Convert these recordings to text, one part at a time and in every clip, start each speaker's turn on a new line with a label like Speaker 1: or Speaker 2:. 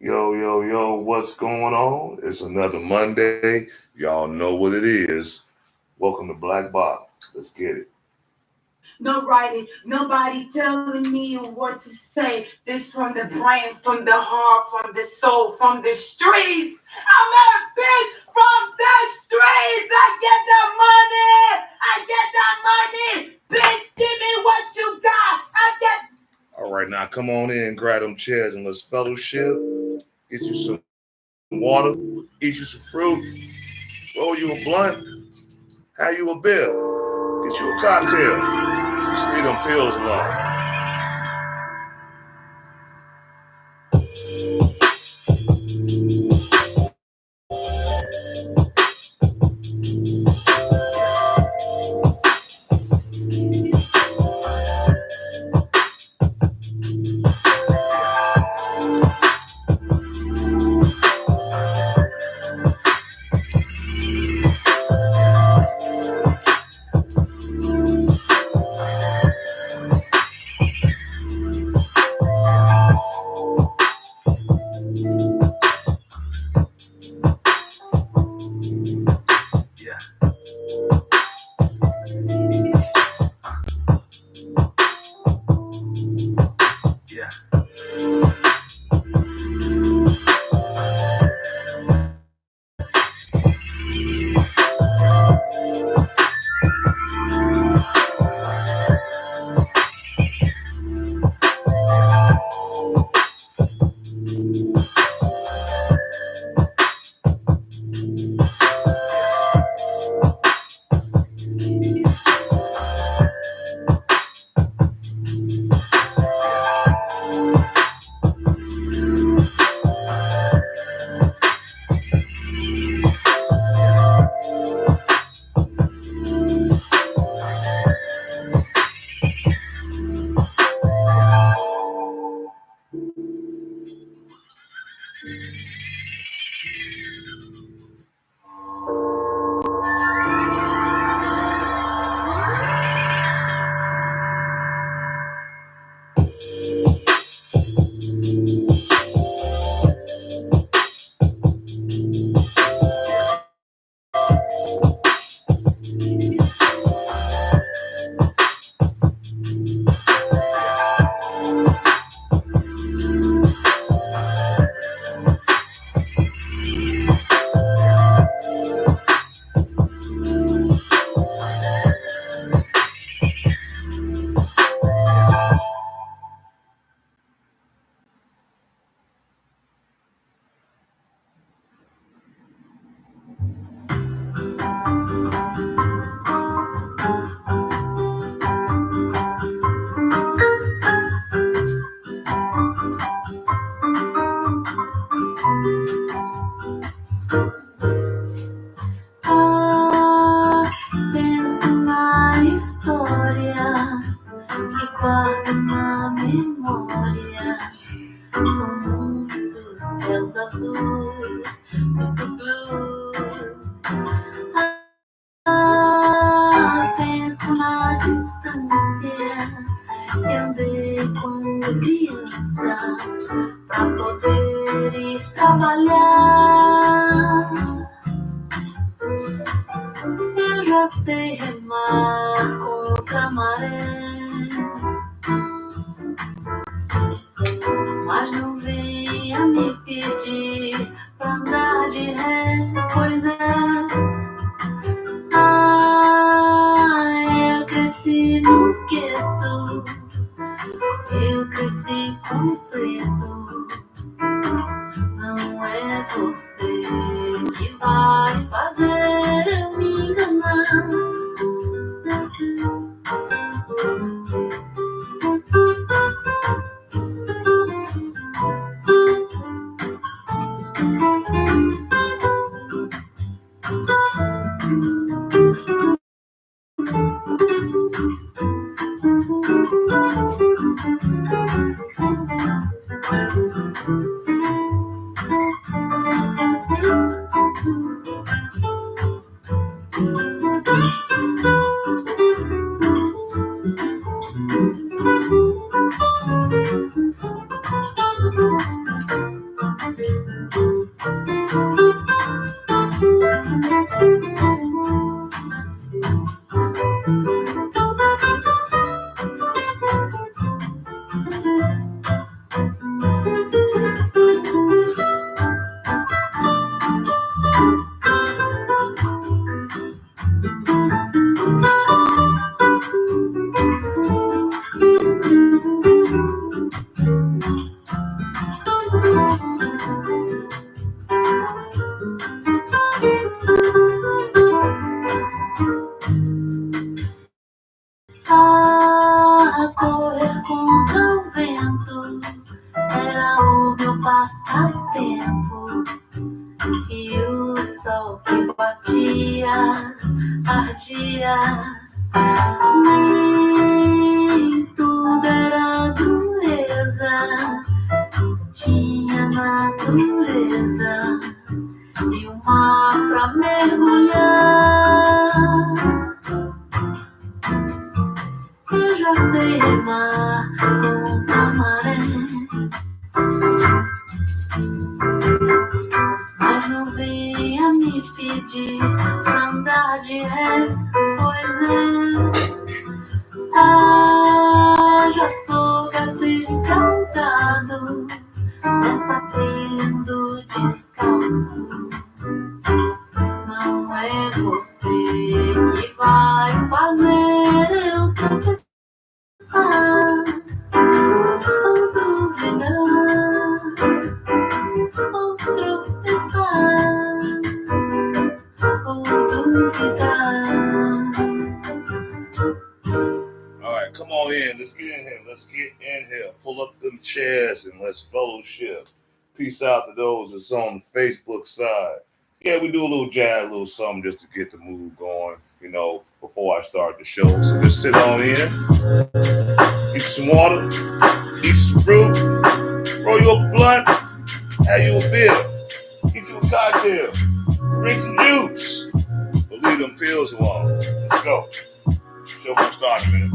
Speaker 1: Yo, yo, yo, what's going on? It's another Monday. Y'all know what it is. Welcome to Black Box. Let's get it.
Speaker 2: No writing, nobody telling me what to say. This from the brain, from the heart, from the soul, from the streets. I'm a bitch from the streets. I get the money. I get the money. Bitch, give me what you got. I get.
Speaker 1: All right, now come on in, grab them chairs, and let's fellowship. Get you some water, eat you some fruit, roll you a blunt, have you a beer, get you a cocktail. Just leave them pills alone.
Speaker 2: Penso na história que guardo na memória. São muitos céus azuis, muito blue. Penso na distância que andei quando criança pra poder ir trabalhar. Eu já sei remar contra a maré, mas não venha me pedir pra andar de ré, pois é. Eu cresci no gueto, eu cresci completo. Não é você que vai fazer eu me enganar. o meu passatempo. E o sol que batia, ardia. Nem tudo era dureza. Tinha natureza e o mar pra mergulhar. Eu já sei remar contra a maré, mas não venha me pedir pra andar de ré, pois é. Ah, já sou gato escaldado nessa trilha do descalço. Não é você que vai fazer eu tropeçar ou duvidar, ou tropeçar ou duvidar.
Speaker 1: All right, come on in. Let's get in here. Let's get in here. Pull up them chairs and let's fellowship. Peace out to those that's on the Facebook side. Yeah, we do a little jazz, a little something just to get the mood going, you know, before I start the show. So just sit on in, eat some water, eat some fruit, roll you up a blunt, have you a beer, get you a cocktail, drink some juice, but leave them pills alone. Let's go. Show gonna start in a minute.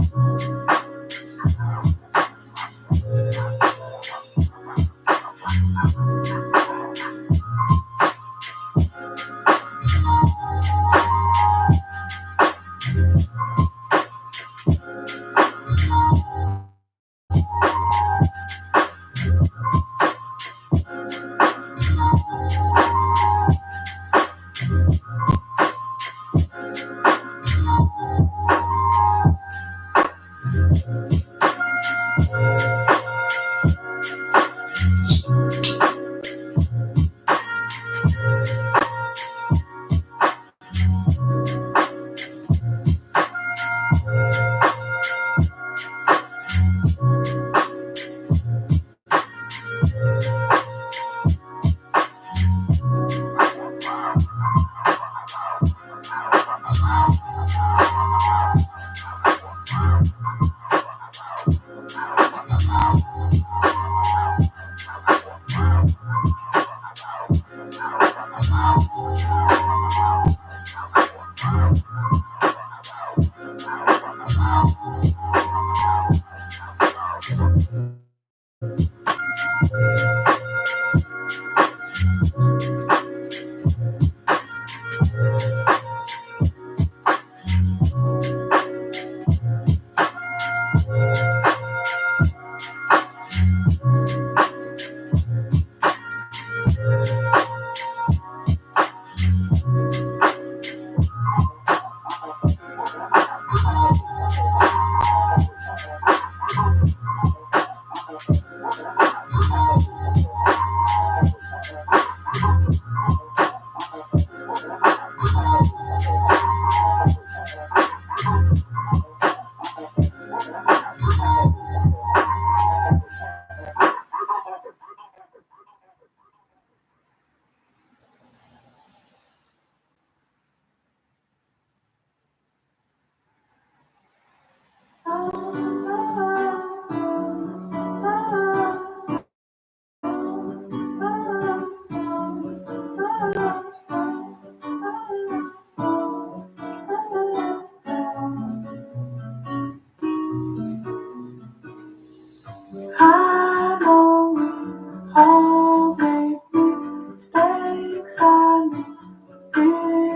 Speaker 2: I know we all make mistakes. I know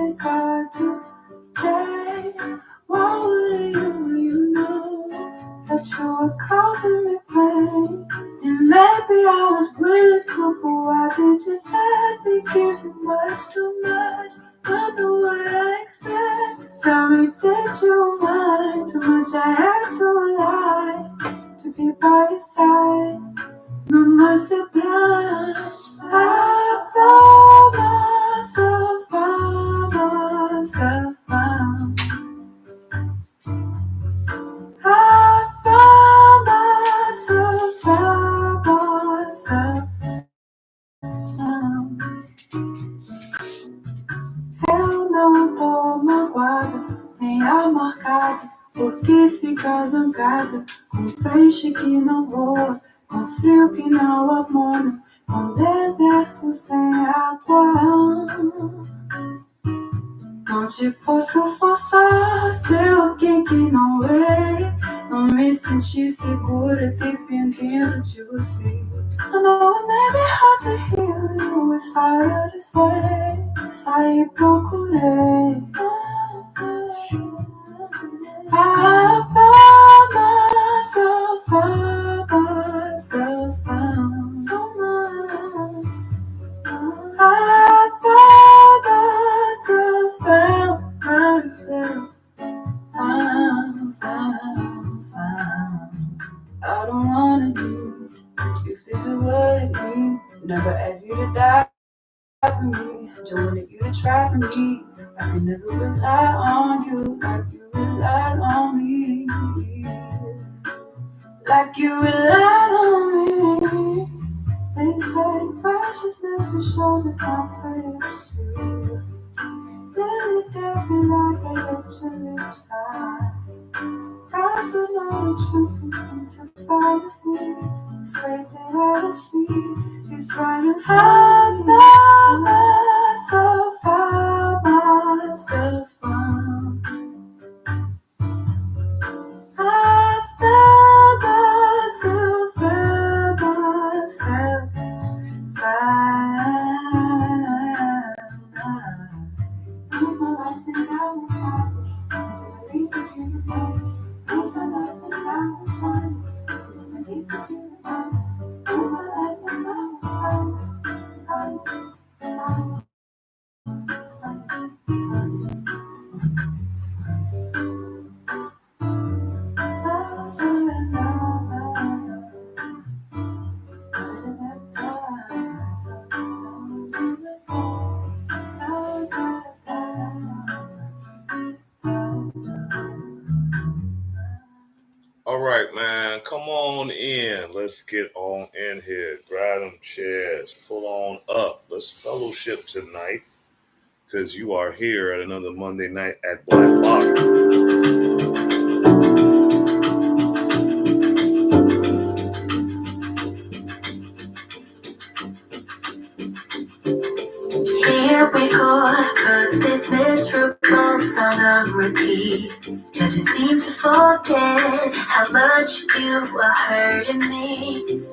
Speaker 2: it's hard to change. Why would you know that you were causing me pain? And maybe I was willing to, but why did you let me give you much too much? I know what I expect. Tell me, did you mind too much? I had to lie to be by your side. No mercy blind. I found myself found. I found myself quente que não voa, com frio que não amona, com deserto sem água. Não te posso forçar a ser alguém que não é. Não me senti segura dependendo de você. I know it may be hard to hear you, it's hard to say. Saí procurei. I found myself, found myself, found I found myself, found myself, found. I don't wanna do used to do what it mean. Never asked you to die for me. Just wanted you to try for me. I can never rely on you like you relied on me. Like you relied on me. They say grass is meant for shoulders, not for hips. You lived every life I lived to lips. I feel no truth and to fall asleep. Afraid that I will see is right in front of me. Found myself, found. I found myself, found myself, found. Live my life and I will find it. Sometimes I need to give it back. Live my life and I will find it. Sometimes I need to give it back. Live my life and I will find it. Find it, find it.
Speaker 1: All right, man. Come on in. Let's get on in here. Grab them chairs. Pull on up. Let's fellowship tonight. Because you are here at another Monday night at Black Box.
Speaker 2: Here we go, put this miserable song on repeat. Cause it seems to forget how much you are hurting me.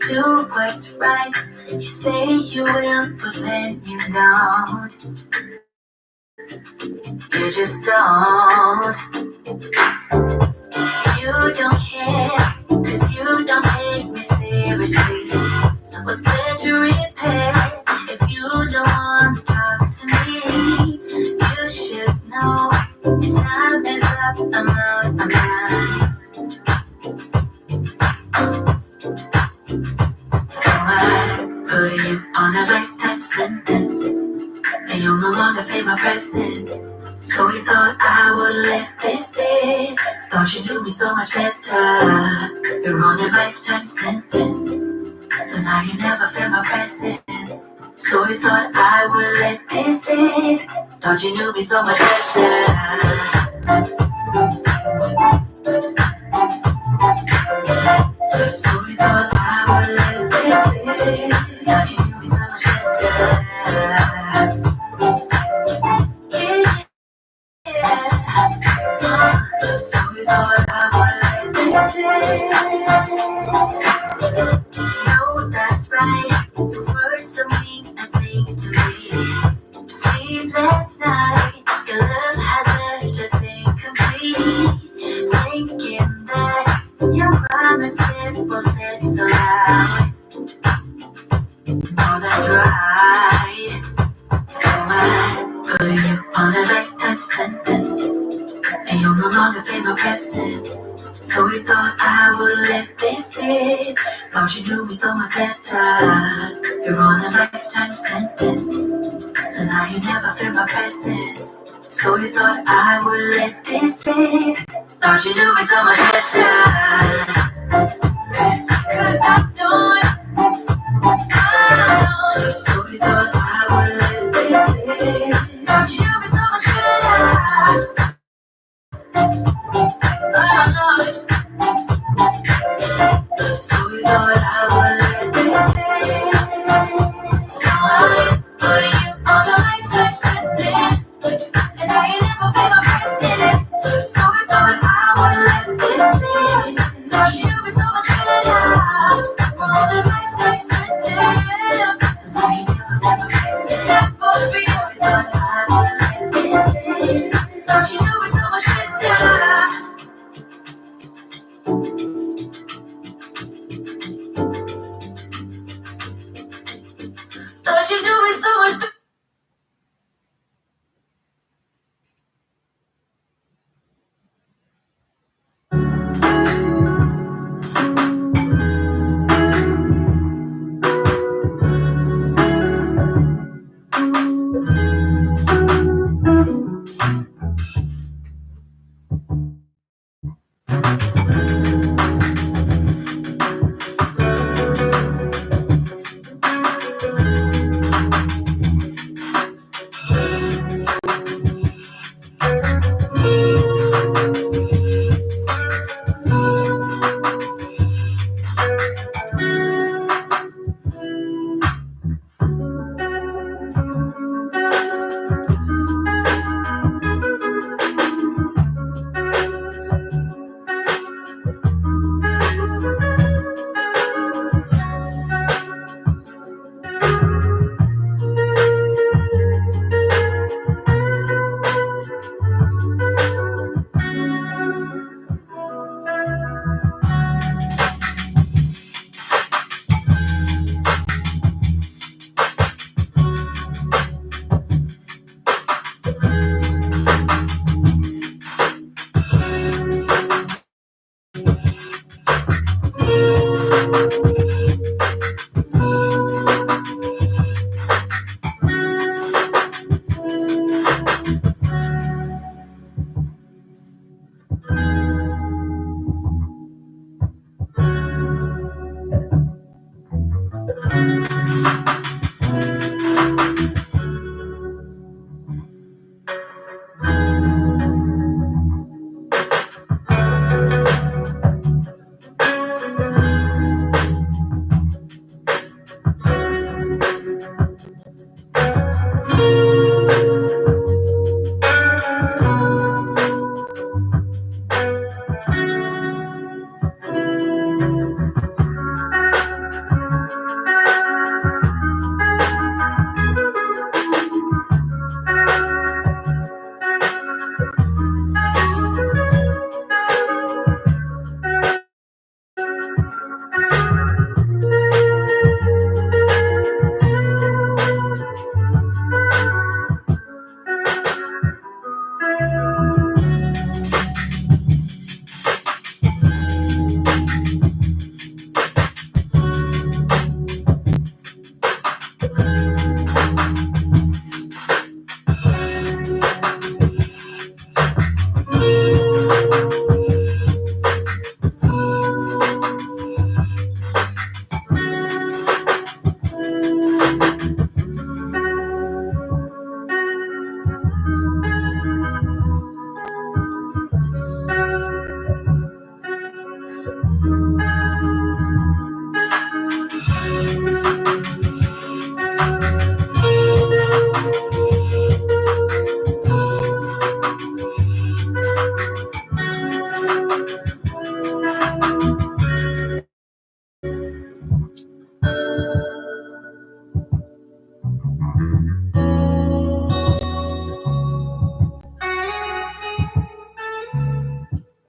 Speaker 2: Do what's right, you say you will, but then you don't. You just don't. You don't care, cause you don't take me seriously. What's there to repair if you don't want to talk to me? You should know your time is up, I'm out, I'm done. So I put you on a lifetime sentence, and you'll no longer feel my presence. So you thought I would let this stay. Thought you knew me so much better. You're on a lifetime sentence, so now you never feel my presence. So you thought I would let this stay. Thought you knew me so much better. So you thought I would let this stay. Thought you knew me so much better. Yeah, yeah. So you thought I would let this stay. No, that's right. Your words don't mean a thing to me. Sleepless night, your love has left us incomplete. Thinking that your promises will fit so loud. No, that's right. So I put you on a lifetime sentence, and you'll no longer feel my presence. So you thought I would let this stay. Thought you knew me so much better. You're on a lifetime sentence, so now you never feel my presence. So you thought I would let this stay. Thought you knew me so much better. Cause I don't. So you thought I would let this stay. Thought you knew me so much better. What you do is so much.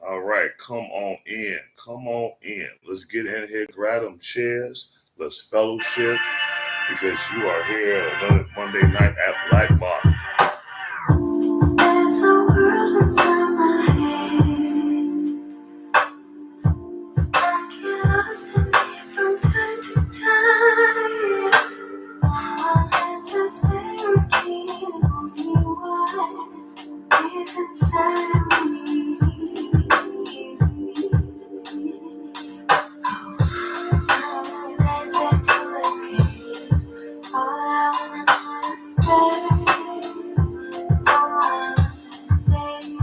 Speaker 1: All right, come on in. Come on in. Let's get in here, grab them chairs. Let's fellowship because you are here another Monday night at Black Box.
Speaker 2: There's a world inside my head. I get lost in it from time to time. No one has to say or keep on me what is inside of me. I'm really bad to escape. All I wanna know is space. So I stay.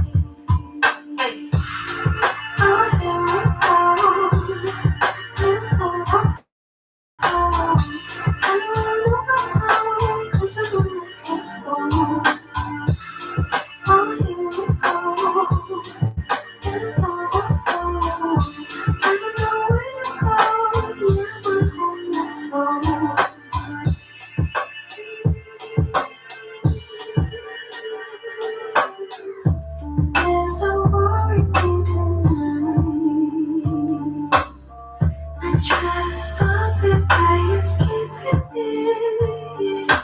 Speaker 2: Hey. Oh, here we go. It's over. I don't wanna know my song, 'cause I don't miss your soul. Oh, here we go. It's over. I don't know where to go. Yeah, but hold my soul. There's a war in me tonight. I try to stop it by escaping it.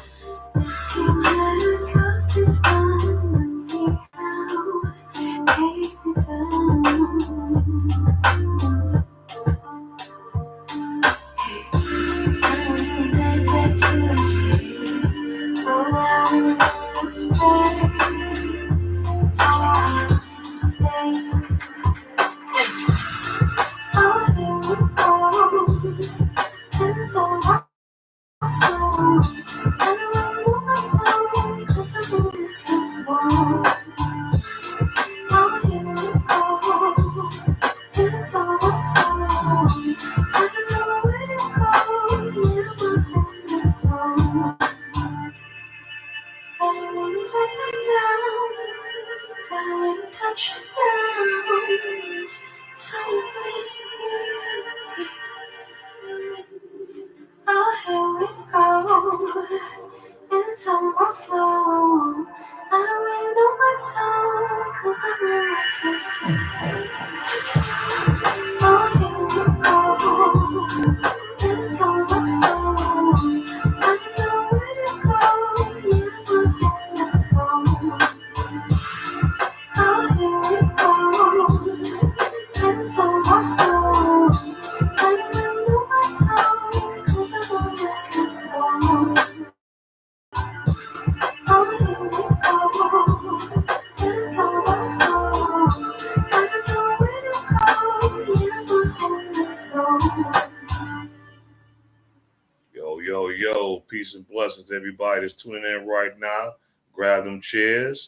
Speaker 1: Yo, peace and blessings to everybody that's tuning in right now. Grab them chairs,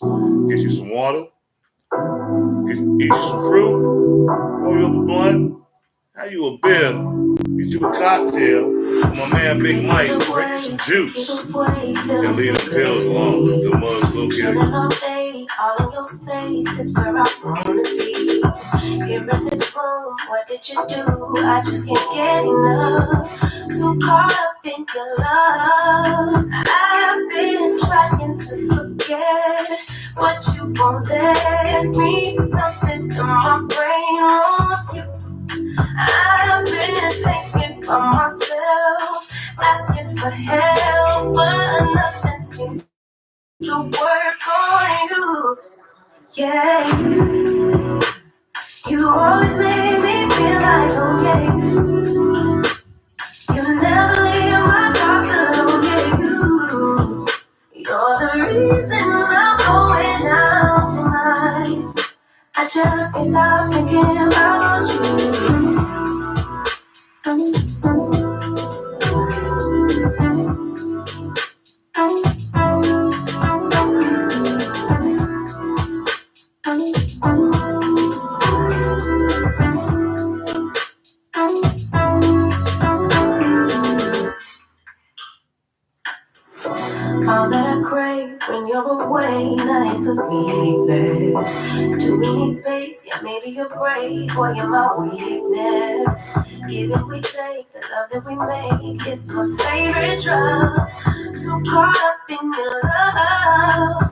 Speaker 1: get you some water, eat you some fruit, roll you up a blunt, how you a beer, get you a cocktail. My man Big Mike, drink you some juice, and leave the pills alone. The mugs look here.
Speaker 3: All in your space is where I wanna be. Here in this room, what did you do? I just can't get enough. Too caught up in your love. I've been trying to forget, but you won't let me. Something in my brain wants you. I've been thinking for myself, asking for help, but nothing seems to work on you. Yeah, you always make me feel like okay. You never leave my thoughts alone. Yeah, you're the reason I'm going down the line. I just can't stop thinking about you. All that I crave when you're away, nights are sleepless. Do we need space? Yeah, maybe a break, or you're my weakness. Give and we take, the love that we make, it's my favorite drug. Too caught up in your love.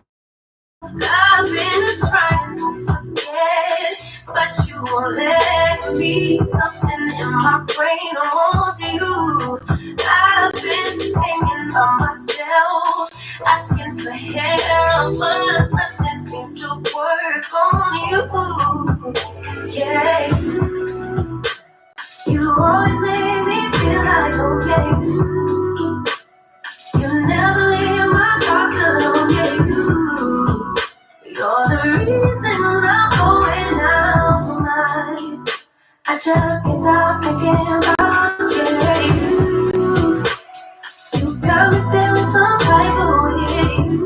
Speaker 3: I've been trying to forget, but you won't let me. Something in my brain wants you. I've been hanging on myself, asking for help, but nothing seems to work on you. Yeah, you always make me feel like okay. You never leave my thoughts alone. Yeah, you're the reason I'm going down the line. I just can't stop thinking about you. You got me feeling some type of way.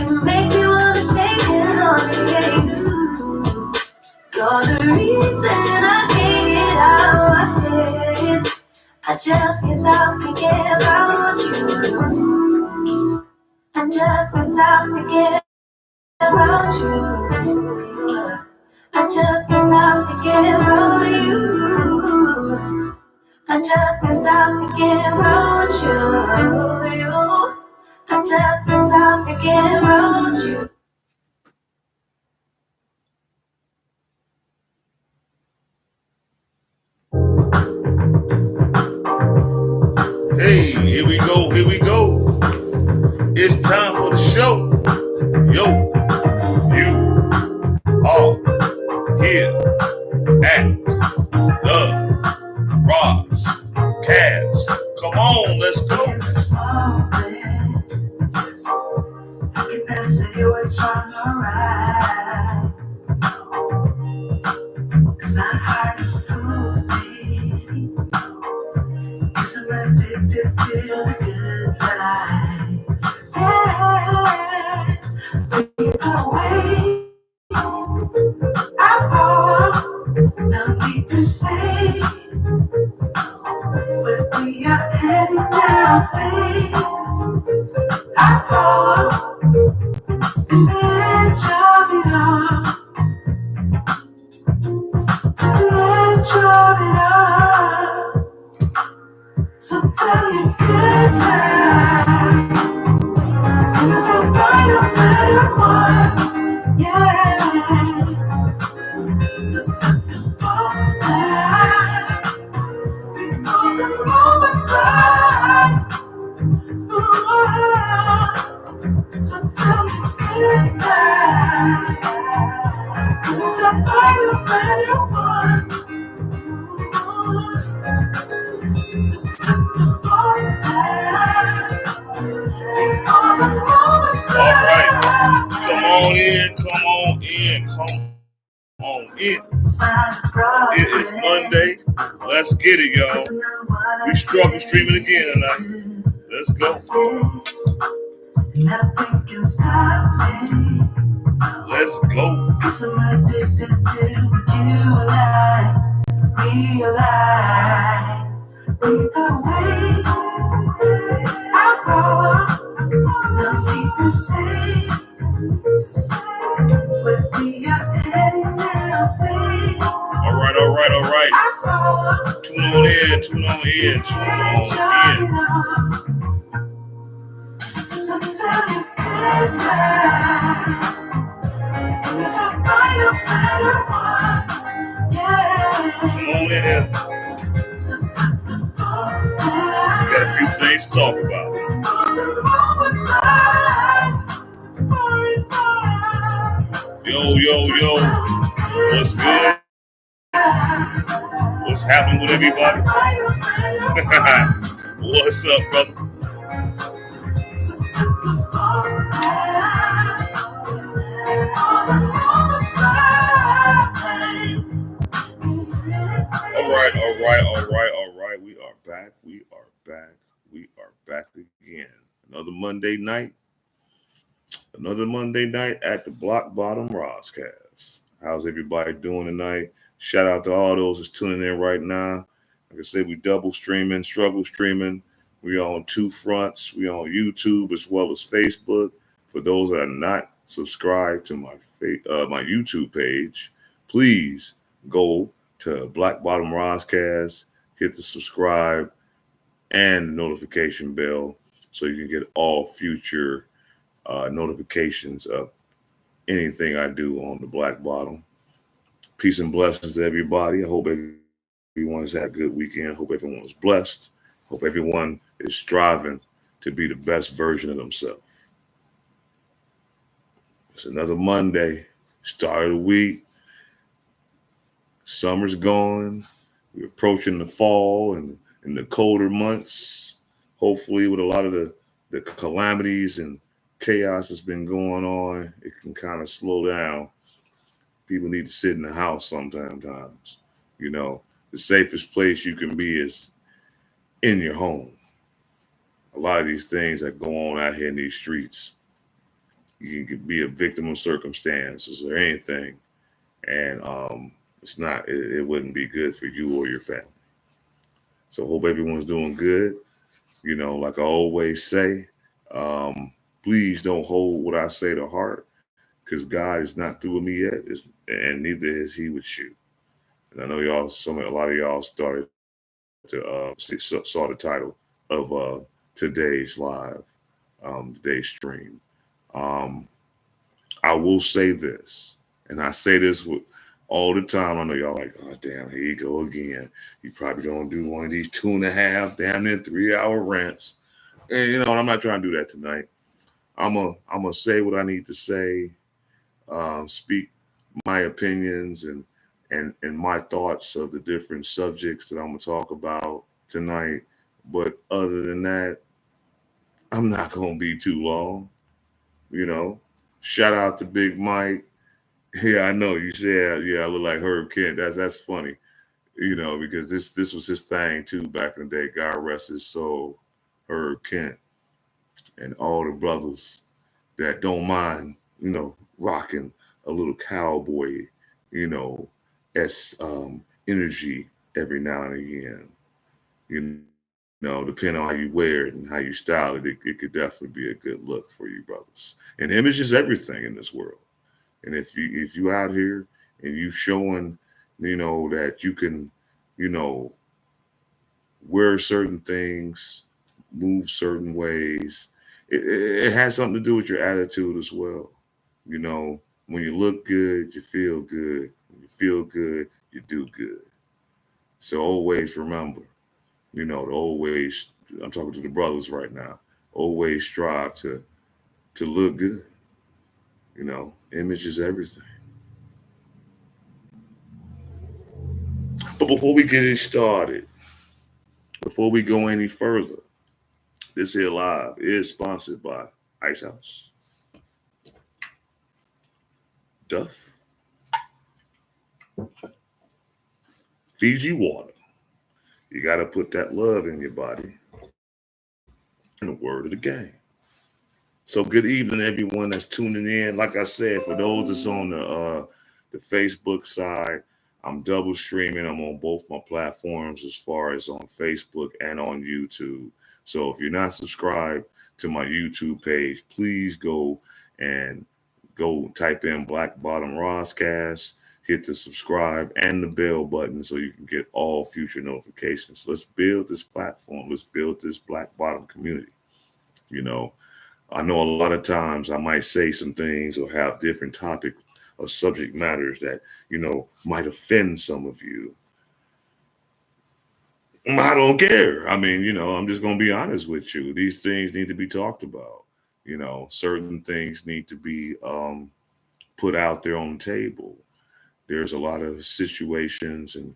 Speaker 3: You make me wanna stay in on you. You're the reason I can't get out of my head. I just can't stop thinking about you. I just can't stop thinking about you. I just can't stop thinking about you. I just can't stop thinking about you. I just can't stop thinking about you.
Speaker 1: Hey, here we go. It's time for the show. Yo, you are here at the Ross. Come on, let's go. I can never say what's wrong or right. It's not hard to fool me. 'Cause I'm addicted
Speaker 3: to the good life. Yeah. Either way, I follow. No need to say where we are heading now, babe. I follow the edge of it all, to the edge of it all. So tell your goodbye, cause I'll find a better one, yeah. So something for that, before the moment flies. So tell me goodbye, cause I find a better one. So simple for that, before the moment flies.
Speaker 1: All right, come on in, come on in, come on in. It is Monday. Let's get it, y'all. We struggle streaming again tonight. Let's go.
Speaker 3: Nothing can stop me.
Speaker 1: Let's go.
Speaker 3: 'Cause I'm addicted to you and I realize either way I follow. No need to say where we are heading now, babe.
Speaker 1: All right, all right, all right.
Speaker 3: I follow.
Speaker 1: Tune on in, tune on in, tune on in.
Speaker 3: So tell you goodbye, cause I find a better one, yeah.
Speaker 1: Come on in here.
Speaker 3: So something for
Speaker 1: We got a few things to talk about. Yo. What's good? What's happening with everybody? What's up, brother? All right. We are back again. Another Monday night at the Block Bottom Roscast. How's everybody doing tonight? Shout out to all those that's tuning in right now. Like I said, we double streaming, struggle streaming. We on two fronts. We on YouTube as well as Facebook. For those that are not subscribed to my YouTube page, please go to Black Bottom Roscast, hit the subscribe and the notification bell so you can get all future notifications of anything I do on the Black Bottom. Peace and blessings to everybody. I hope everyone has had a good weekend. Hope everyone was blessed. Hope everyone is striving to be the best version of themselves. It's another Monday, start of the week. Summer's gone. We're approaching the fall and the colder months. Hopefully, with a lot of the calamities and chaos that's been going on, it can kind of slow down. People need to sit in the house sometimes. You know, the safest place you can be is in your home. A lot of these things that go on out here in these streets, you can be a victim of circumstances or anything, and it wouldn't be good for you or your family. So hope everyone's doing good. You know, like I always say, please don't hold what I say to heart, because God is not through with me yet, and neither is He with you. And I know a lot of y'all started to saw the title of today's live, today's stream. I will say this, and I say this all the time. I know y'all like, oh damn, here you go again. You probably gonna do one of these 2.5, damn near 3-hour rants. And you know, I'm not trying to do that tonight. I'm gonna say what I need to say, speak my opinions and my thoughts of the different subjects that I'm gonna talk about tonight. But other than that, I'm not gonna be too long. You know, shout out to Big Mike. Yeah, I know you said, yeah, I look like Herb Kent. That's funny, you know, because this was his thing too back in the day. God rest his soul. Herb Kent, and all the brothers that don't mind, rocking a little cowboy, you know, energy every now and again. Depending on how you wear it and how you style it, it could definitely be a good look for you, brothers. And image is everything in this world. And if you out here and you showing, that you can, you know, wear certain things, move certain ways, it has something to do with your attitude as well. You know, when you look good, you feel good. When you feel good, you do good. So always remember, to always, I'm talking to the brothers right now, always strive to look good. Image is everything. But before we get it started, before we go any further, this here live is sponsored by Ice House, Duff, Fiji Water. You got to put that love in your body. And the word of the game. So good evening, everyone that's tuning in. Like I said, for those that's on the Facebook side, I'm double streaming. I'm on both my platforms as far as on Facebook and on YouTube. So if you're not subscribed to my YouTube page, please go type in Black Bottom Roscast, hit the subscribe and the bell button so you can get all future notifications. Let's build this platform. Let's build this Black Bottom community. I know a lot of times I might say some things or have different topic or subject matters that, might offend some of you. I don't care. I mean, I'm just going to be honest with you. These things need to be talked about. Certain things need to be put out there on the table. There's a lot of situations and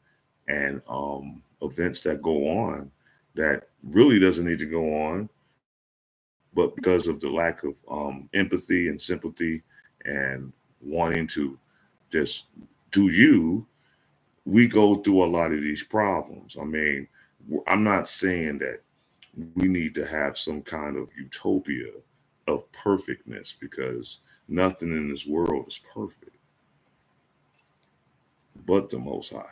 Speaker 1: events that go on that really doesn't need to go on, but because of the lack of empathy and sympathy and wanting to just do you, we go through a lot of these problems. I mean, I'm not saying that we need to have some kind of utopia of perfectness, because nothing in this world is perfect but the Most High.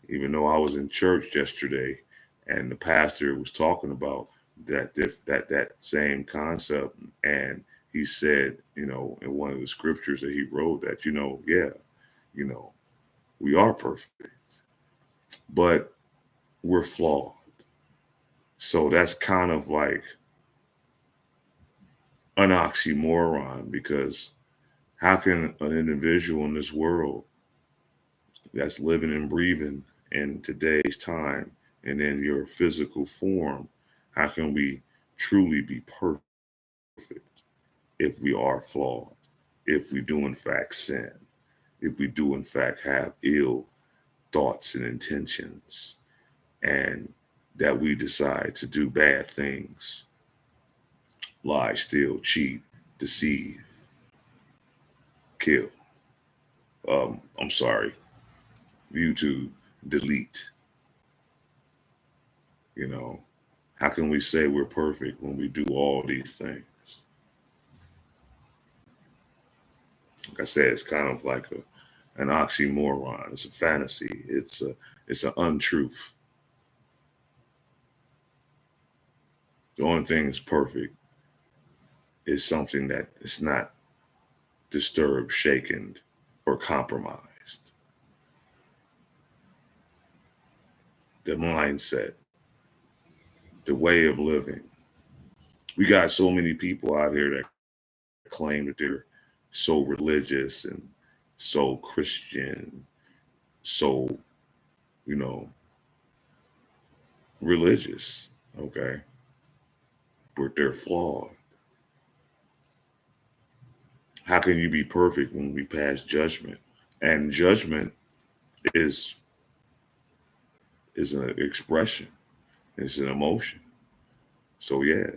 Speaker 1: Even though I was in church yesterday and the pastor was talking about that same concept, and he said, in one of the scriptures that he wrote that, we are perfect, but we're flawed. So that's kind of like an oxymoron, because how can an individual in this world that's living and breathing in today's time and in your physical form, how can we truly be perfect if we are flawed, if we do in fact sin, if we do in fact have ill thoughts and intentions, and that we decide to do bad things, lie, steal, cheat, deceive, kill. I'm sorry, YouTube, delete. How can we say we're perfect when we do all these things? Like I said, it's kind of like an oxymoron. It's a fantasy. It's an untruth. The only thing that's perfect is something that is not disturbed, shaken, or compromised. The mindset, the way of living. We got so many people out here that claim that they're so religious and so Christian, so, religious, okay? But they're flawed. How can you be perfect when we pass judgment? And judgment is an expression, it's an emotion. So yeah,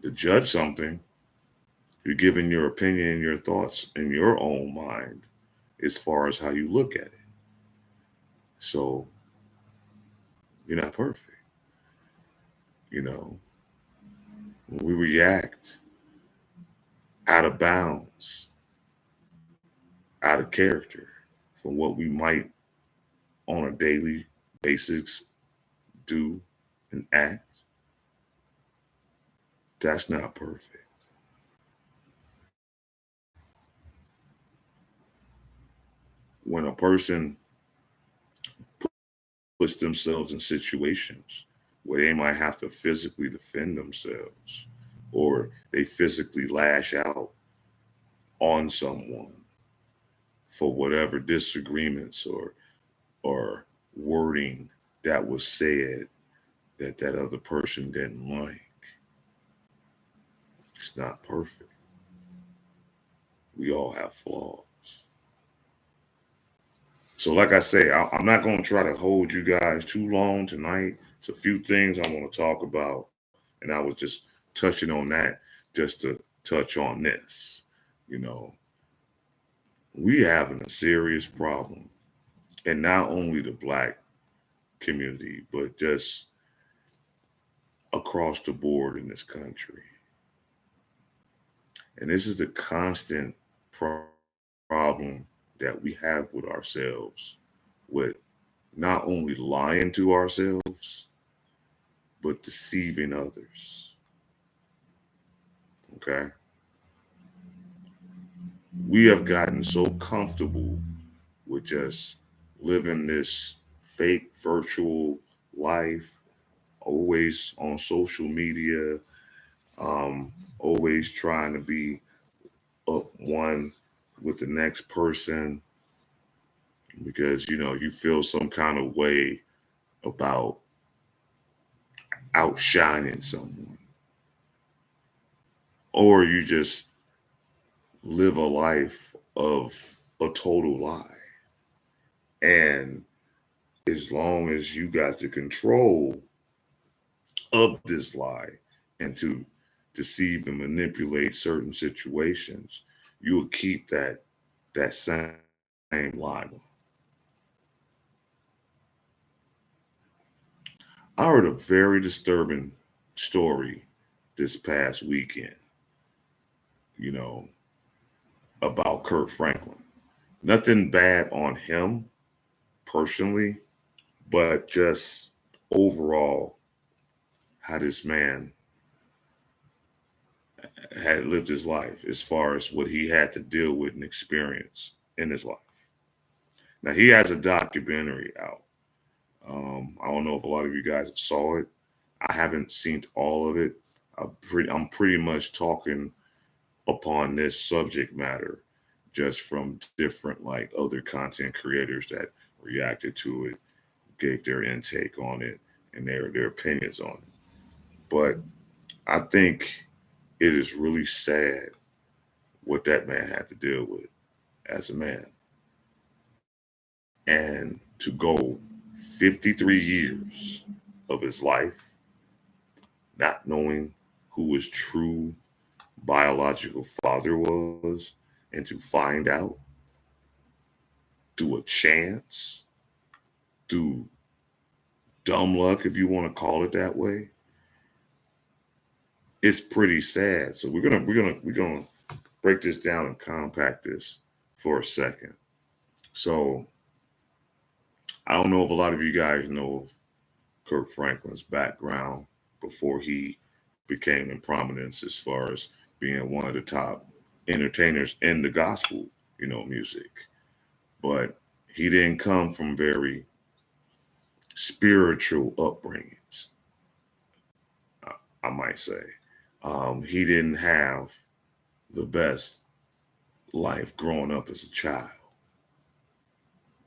Speaker 1: to judge something, you're giving your opinion and your thoughts in your own mind as far as how you look at it. So you're not perfect. You know, when we react out of bounds, out of character from what we might on a daily basis do and act, that's not perfect. When a person puts themselves in situations where they might have to physically defend themselves or they physically lash out on someone for whatever disagreements or wording that was said that that other person didn't like. It's not perfect. We all have flaws. So, like I say, I'm not going to try to hold you guys too long tonight. It's a few things I want to talk about, and I was just touching on that just to touch on this. You know, we having a serious problem, and not only the Black community, but just across the board in this country. And this is the constant problem that we have with ourselves, with not only lying to ourselves, but deceiving others. Okay? We have gotten so comfortable with just living this fake virtual life, always on social media, always trying to be up one with the next person because you feel some kind of way about outshining someone, or you just live a life of a total lie. And as long as you got the control of this lie and to deceive and manipulate certain situations, you will keep that same lie. I heard a very disturbing story this past weekend, you know, about Kirk Franklin. Nothing bad on him personally, but just overall how this man had lived his life as far as what he had to deal with and experience in his life. Now he has a documentary out. I don't know if a lot of you guys have saw it. I haven't seen all of it. I'm pretty much talking upon this subject matter just from different like other content creators that reacted to it, gave their intake on it and their opinions on it. But I think it is really sad what that man had to deal with as a man. And to go 53 years of his life not knowing who his true biological father was, and to find out through a chance, through dumb luck, if you want to call it that way, it's pretty sad. So we're gonna break this down and compact this for a second. So I don't know if a lot of you guys know of Kirk Franklin's background before he became in prominence as far as being one of the top entertainers in the gospel, music. But he didn't come from very spiritual upbringings, I might say. He didn't have the best life growing up as a child.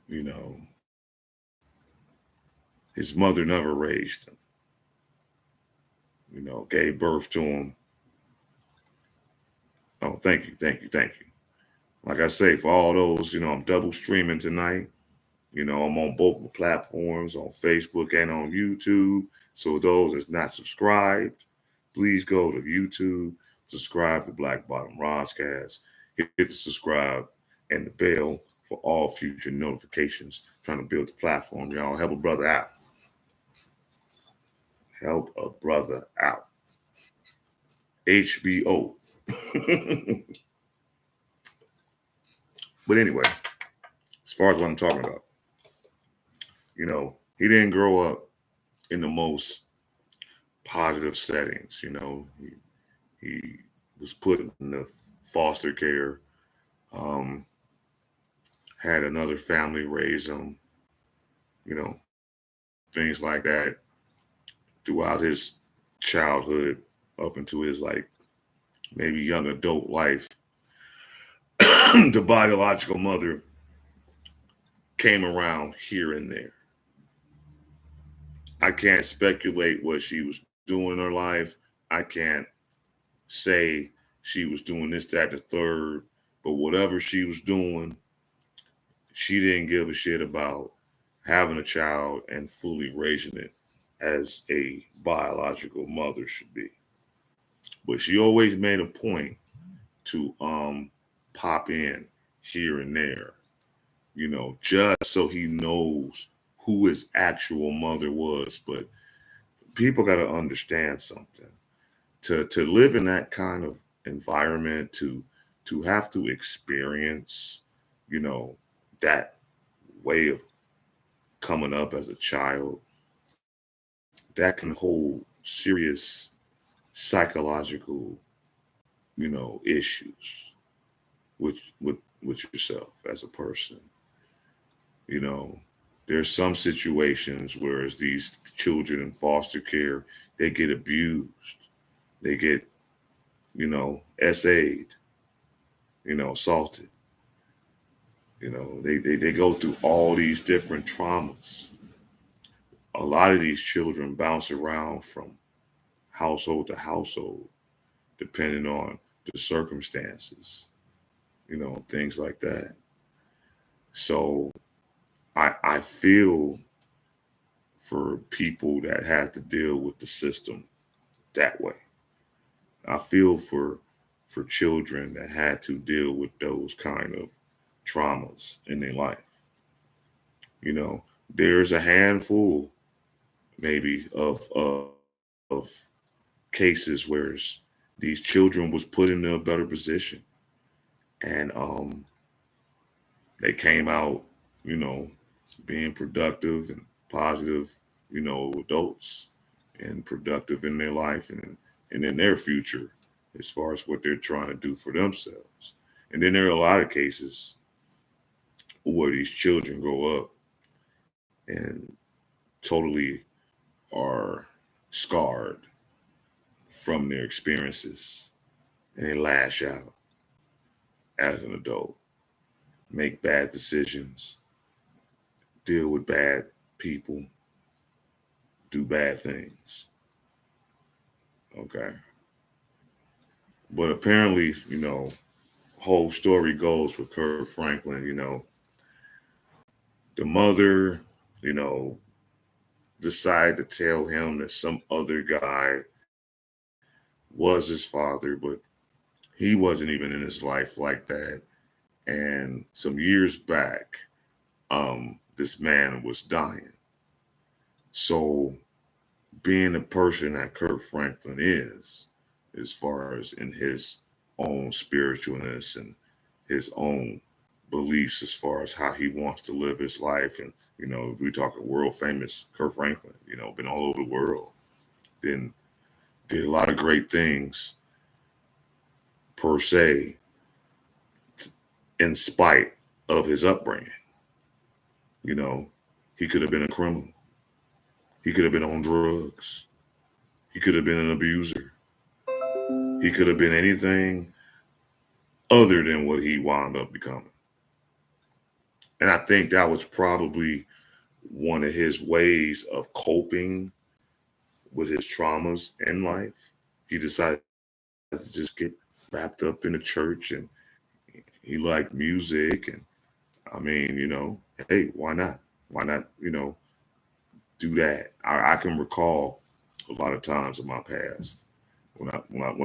Speaker 1: You know, his mother never raised him, gave birth to him. Oh, thank you, thank you, thank you. Like I say, for all those, I'm double streaming tonight. I'm on both platforms, on Facebook and on YouTube. So those that's not subscribed, please go to YouTube, subscribe to Black Bottom Roscast, hit the subscribe and the bell for all future notifications. Trying to build the platform, y'all. Help a brother out. help a brother out. HBO. But anyway, as far as what I'm talking about, he didn't grow up in the most positive settings. He was put in the foster care, um, had another family raise him, things like that throughout his childhood up into his like maybe young adult life. The biological mother came around here and there. I can't speculate what she was doing in her life. I can't say she was doing this, that, the third, but whatever she was doing, she didn't give a shit about having a child and fully raising it as a biological mother should be. But she always made a point to pop in here and there, just so he knows who his actual mother was. But people got to understand something. To live in that kind of environment, to have to experience, that way of coming up as a child, that can hold serious psychological, issues with yourself as a person. You know, there's some situations where these children in foster care, they get abused, they get, SA'd, assaulted. They go through all these different traumas. A lot of these children bounce around from household to household, depending on the circumstances, things like that. So I feel for people that have to deal with the system that way. I feel for children that had to deal with those kind of traumas in their life. There's a handful maybe of cases where these children was put in a better position, and they came out, being productive and positive, adults, and productive in their life and in their future as far as what they're trying to do for themselves. And then there are a lot of cases where these children grow up and totally are scarred from their experiences, and they lash out as an adult, make bad decisions, deal with bad people, do bad things. Okay. But apparently, whole story goes with Kirk Franklin, the mother, decided to tell him that some other guy was his father, but he wasn't even in his life like that. And some years back, this man was dying. So being the person that Kirk Franklin is, as far as in his own spiritualness and his own beliefs as far as how he wants to live his life. And, if we talk a world famous Kirk Franklin, been all over the world, then did a lot of great things per se, in spite of his upbringing. He could have been a criminal. He could have been on drugs. He could have been an abuser. He could have been anything other than what he wound up becoming. And I think that was probably one of his ways of coping with his traumas in life. He decided to just get wrapped up in the church, and he liked music. And I mean, hey, why not? Why not, do that? I can recall a lot of times in my past when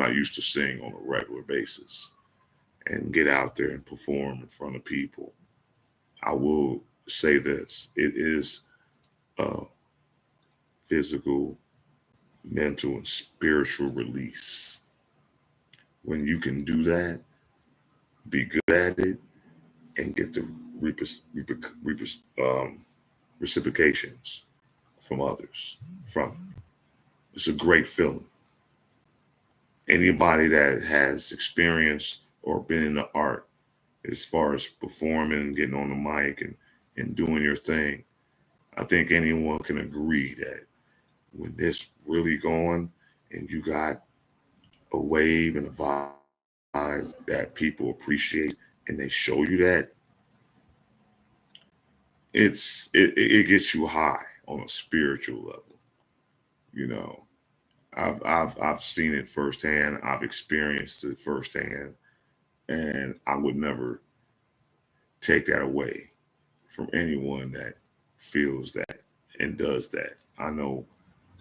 Speaker 1: I used to sing on a regular basis and get out there and perform in front of people. I will say this: it is a physical mental and spiritual release. When you can do that, be good at it, and get the reciprocations from others from it. It's a great feeling. Anybody that has experienced or been in the art as far as performing, getting on the mic and doing your thing, I think anyone can agree that when it's really going and you got a wave and a vibe that people appreciate and they show you that, it gets you high on a spiritual level. You know, I've seen it firsthand. I've experienced it firsthand, and I would never take that away from anyone that feels that and does that. I know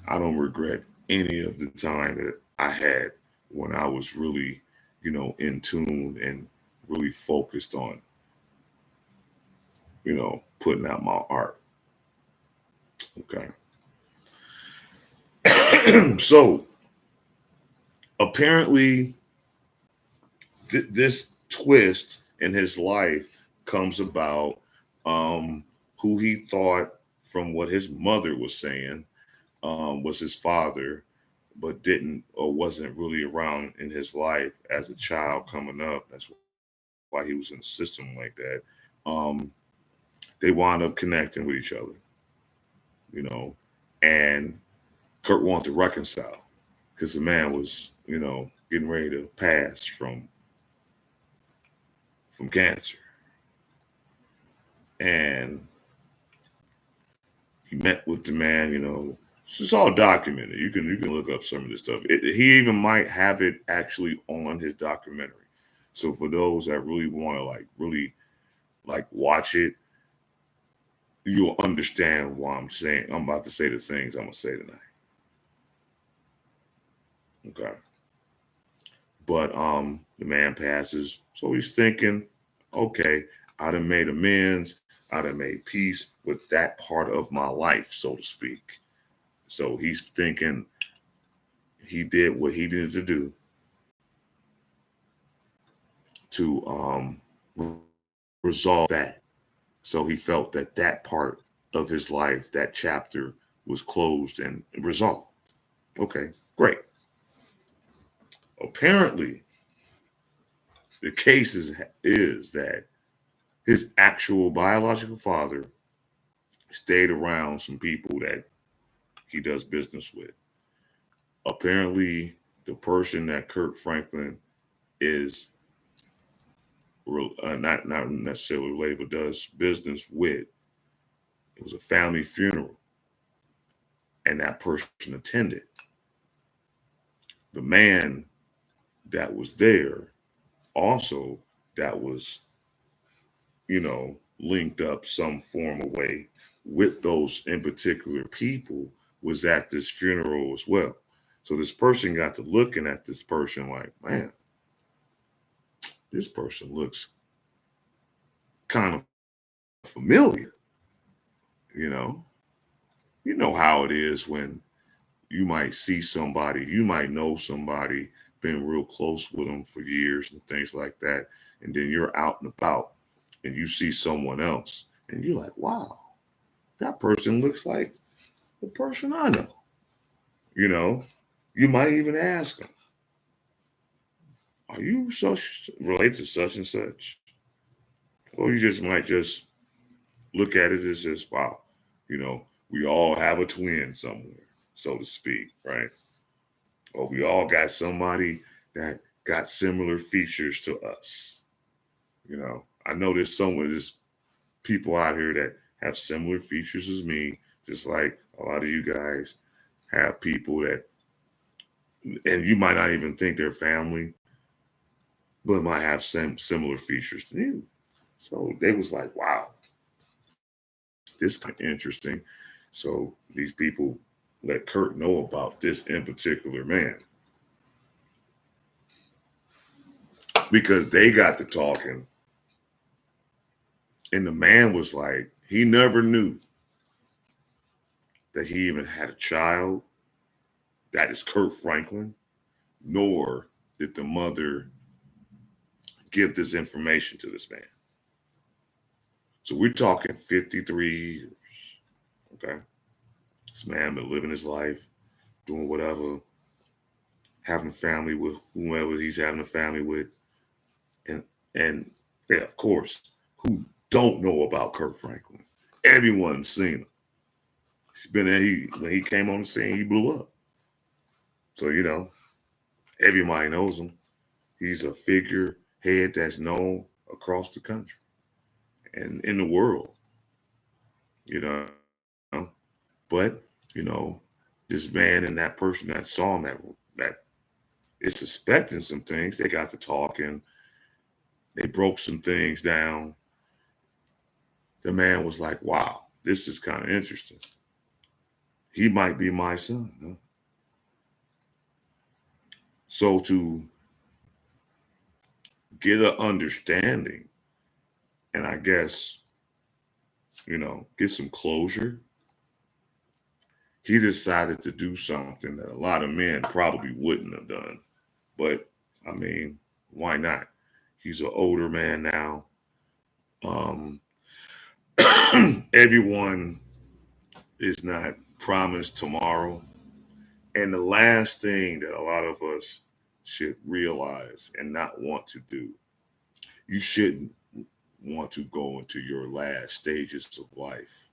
Speaker 1: I don't regret any of the time that I had when I was really, in tune and really focused on, putting out my art. Okay. So apparently, this twist in his life comes about who he thought, from what his mother was saying, was his father, but didn't or wasn't really around in his life as a child coming up. That's why he was in the system like that. Um, they wound up connecting with each other, you know, and Kirk wanted to reconcile because the man was, getting ready to pass from cancer, and he met with the man. It's all documented. You can look up some of this stuff. He even might have it actually on his documentary. So for those that really want to really watch it, you'll understand why I'm about to say the things I'm gonna say tonight. Okay. But the man passes, so he's thinking, okay, I'd have made amends, I'd have made peace with that part of my life, so to speak. So he's thinking he did what he needed to do to resolve that. So he felt that that part of his life, that chapter, was closed and resolved. Okay, great. Apparently, the case is that his actual biological father stayed around some people that he does business with. Apparently, the person that Kirk Franklin is not necessarily related, but does business with, it was a family funeral, and that person attended. The man that was there also, that was, linked up some form of way with those in particular people, was at this funeral as well. So this person got to looking at this person like, man, this person looks kind of familiar, you know. You know how it is when you might see somebody, you might know somebody, been real close with them for years and things like that. And then you're out and about and you see someone else and you're like, wow, that person looks like the person I know. You know, you might even ask them, are you such related to such and such? Or you just might just look at it as just, wow, we all have a twin somewhere, so to speak, right? Or we all got somebody that got similar features to us. I know there's people out here that have similar features as me, just like a lot of you guys have people that, and you might not even think they're family, but might have some similar features to you. So they was like, wow, this is kind of interesting. So these people let Kurt know about this in particular man, because they got to talking, and the man was like, he never knew that he even had a child that is Kirk Franklin, nor did the mother give this information to this man. So we're talking 53 years, okay? This man been living his life, doing whatever, having a family with whomever he's having a family with. And yeah, of course, who don't know about Kirk Franklin? Everyone's seen him. He's been there. When he came on the scene, he blew up. So, everybody knows him. He's a figurehead that's known across the country and in the world, you know. But, this man and that person that saw him that is suspecting some things, they got to talking. They broke some things down. The man was like, wow, this is kind of interesting. He might be my son. Huh? So to get an understanding and I guess, get some closure, he decided to do something that a lot of men probably wouldn't have done. But, I mean, why not? He's an older man now. Everyone is not promised tomorrow. And the last thing that a lot of us should realize and not want to do, you shouldn't want to go into your last stages of life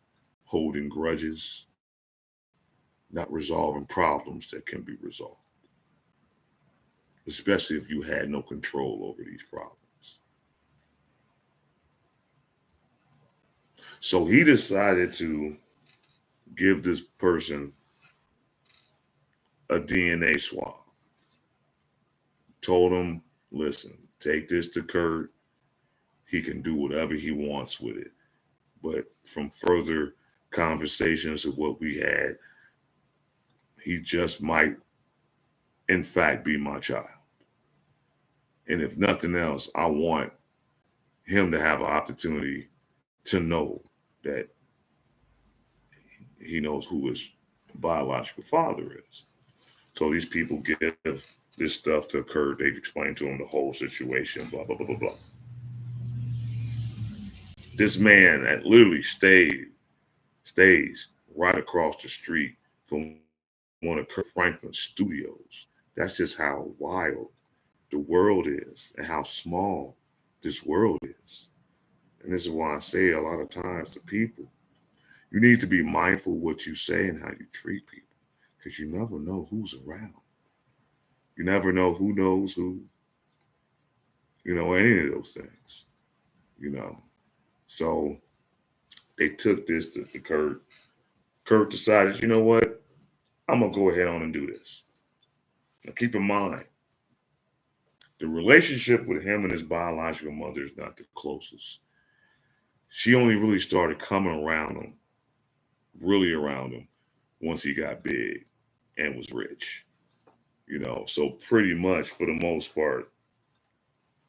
Speaker 1: holding grudges, not resolving problems that can be resolved, especially if you had no control over these problems. So he decided to give this person a DNA swab. Told him, listen, take this to Kirk. He can do whatever he wants with it. But from further conversations of what we had, he just might, in fact, be my child. And if nothing else, I want him to have an opportunity to know that he knows who his biological father is. So these people give this stuff to Kirk. They've explained to him the whole situation, blah, blah, blah, blah, blah. This man that literally stays right across the street from one of Kirk Franklin's studios. That's just how wild the world is and how small this world is. And this is why I say a lot of times to people, you need to be mindful what you say and how you treat people because you never know who's around. You never know who knows who, any of those things, So they took this to Kirk. Kirk decided, you know what? I'm going to go ahead on and do this. Now keep in mind, the relationship with him and his biological mother is not the closest. She only really started coming around him, really around him, once he got big and was rich. So pretty much for the most part,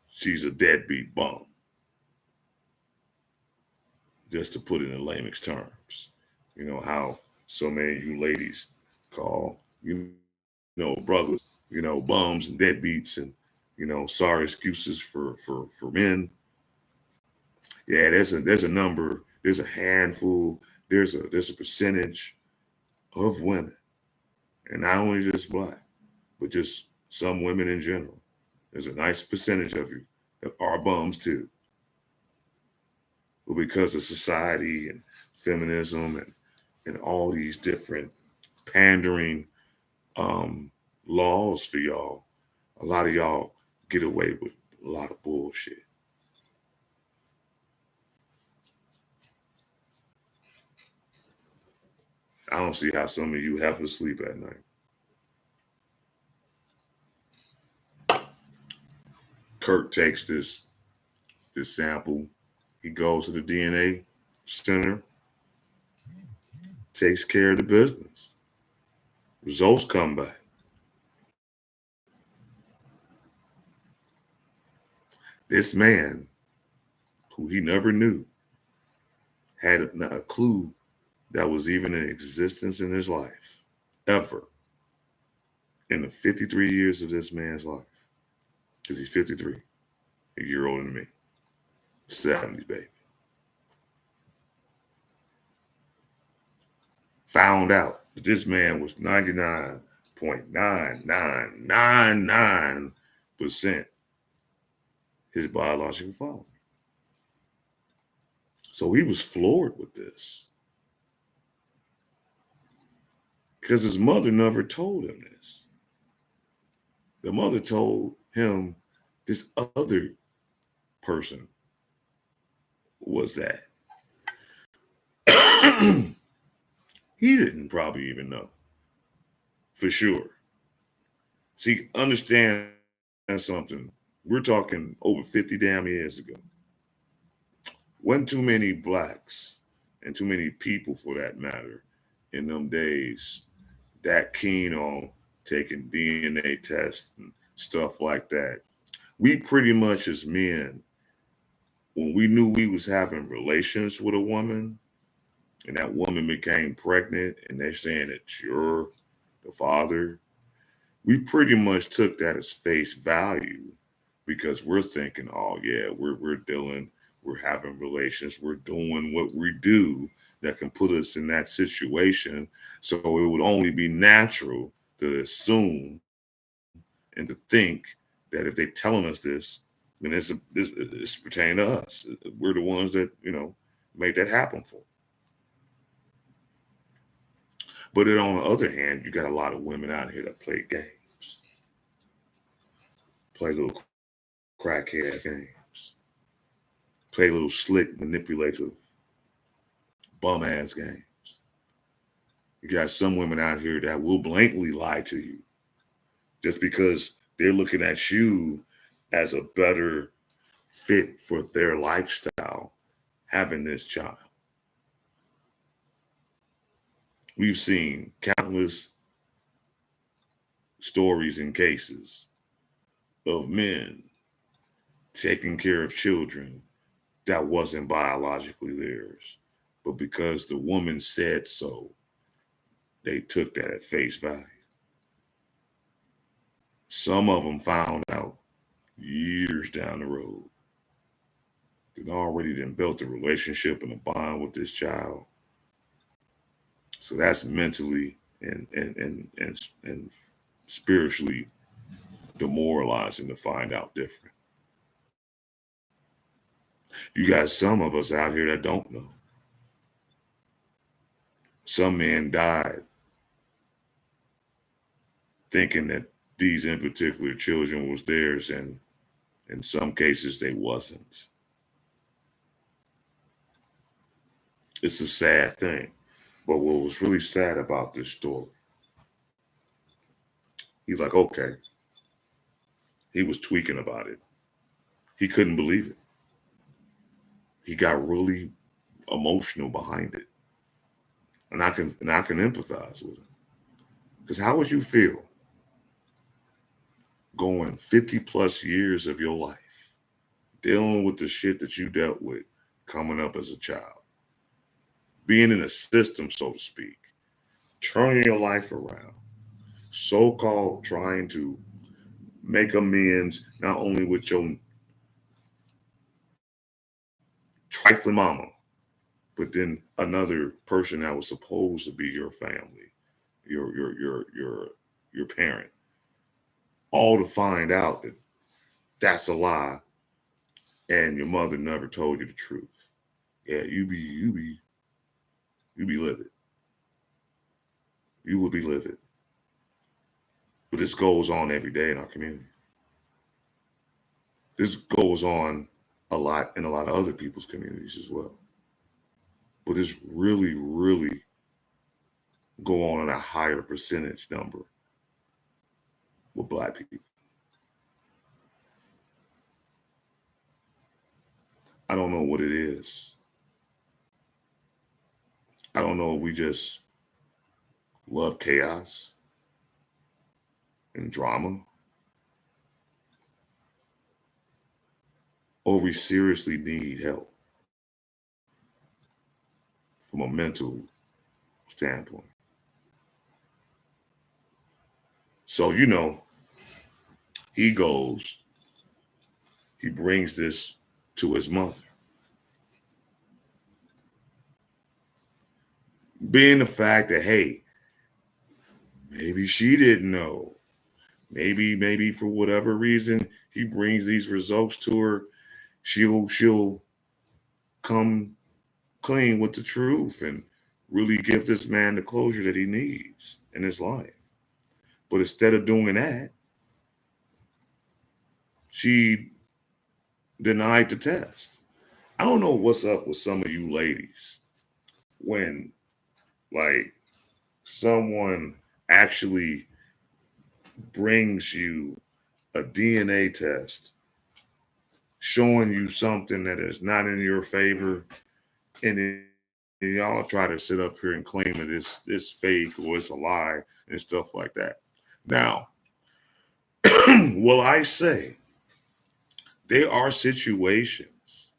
Speaker 1: she's a deadbeat bum. Just to put it in layman's terms. How so many of you ladies call, brothers, bums and deadbeats and, sorry excuses for men. Yeah, there's a number, there's a handful, there's a percentage of women, and not only just black, but just some women in general. There's a nice percentage of you that are bums too. But because of society and feminism and all these different pandering laws for y'all, a lot of y'all get away with a lot of bullshit. I don't see how some of you have to sleep at night. Kirk takes this sample. He goes to the DNA center, takes care of the business. Results come back. This man, who he never knew, had not a clue that was even in existence in his life, ever. in the 53 years of this man's life, because he's 53, a year older than me, 70s baby, found out that this man was 99.9999% his biological father. So he was floored with this because his mother never told him this. The mother told him this other person was that. He didn't probably even know for sure. See, understand something. We're talking over 50 damn years ago. Wasn't too many blacks and too many people for that matter in them days that keen on taking DNA tests and stuff like that. We pretty much as men, when we knew we was having relations with a woman and that woman became pregnant and they're saying that you're the father, we pretty much took that as face value because we're thinking, oh yeah, we're dealing, we're having relations, we're doing what we do that can put us in that situation. So it would only be natural to assume and to think that if they're telling us this, then it's pertaining to us. We're the ones that, made that happen for. But then on the other hand, you got a lot of women out here that play games, play little crackhead games, play little slick, manipulative, bum ass games. You got some women out here that will blatantly lie to you just because they're looking at you as a better fit for their lifestyle, having this child. We've seen countless stories and cases of men taking care of children that wasn't biologically theirs, but because the woman said so, they took that at face value. Some of them found out years down the road. They'd already then built a relationship and a bond with this child. So that's mentally and spiritually demoralizing to find out different. You got some of us out here that don't know. Some men died thinking that these in particular children was theirs, and in some cases they wasn't. It's a sad thing. But what was really sad about this story, he's like, okay. He was tweaking about it. He couldn't believe it. He got really emotional behind it. And I can empathize with him. Because how would you feel going 50 plus years of your life, dealing with the shit that you dealt with coming up as a child, being in a system, so to speak, turning your life around, so-called trying to make amends not only with your trifling mama, but then another person that was supposed to be your family, your parent, all to find out that that's a lie and your mother never told you the truth. Yeah, you be livid. You will be livid. But this goes on every day in our community. This goes on a lot in a lot of other people's communities as well. But it's really, really go on in a higher percentage number with Black people. I don't know what it is. I don't know if we just love chaos and drama, or we seriously need help from a mental standpoint. So, he goes, he brings this to his mother. Being the fact that, hey, maybe she didn't know. Maybe for whatever reason, he brings these results to her. She'll come clean with the truth and really give this man the closure that he needs in his life. But instead of doing that, she denied the test. I don't know what's up with some of you ladies when, like, someone actually brings you a DNA test showing you something that is not in your favor, and then y'all try to sit up here and claim that it's fake or it's a lie and stuff like that. Now, will I say there are situations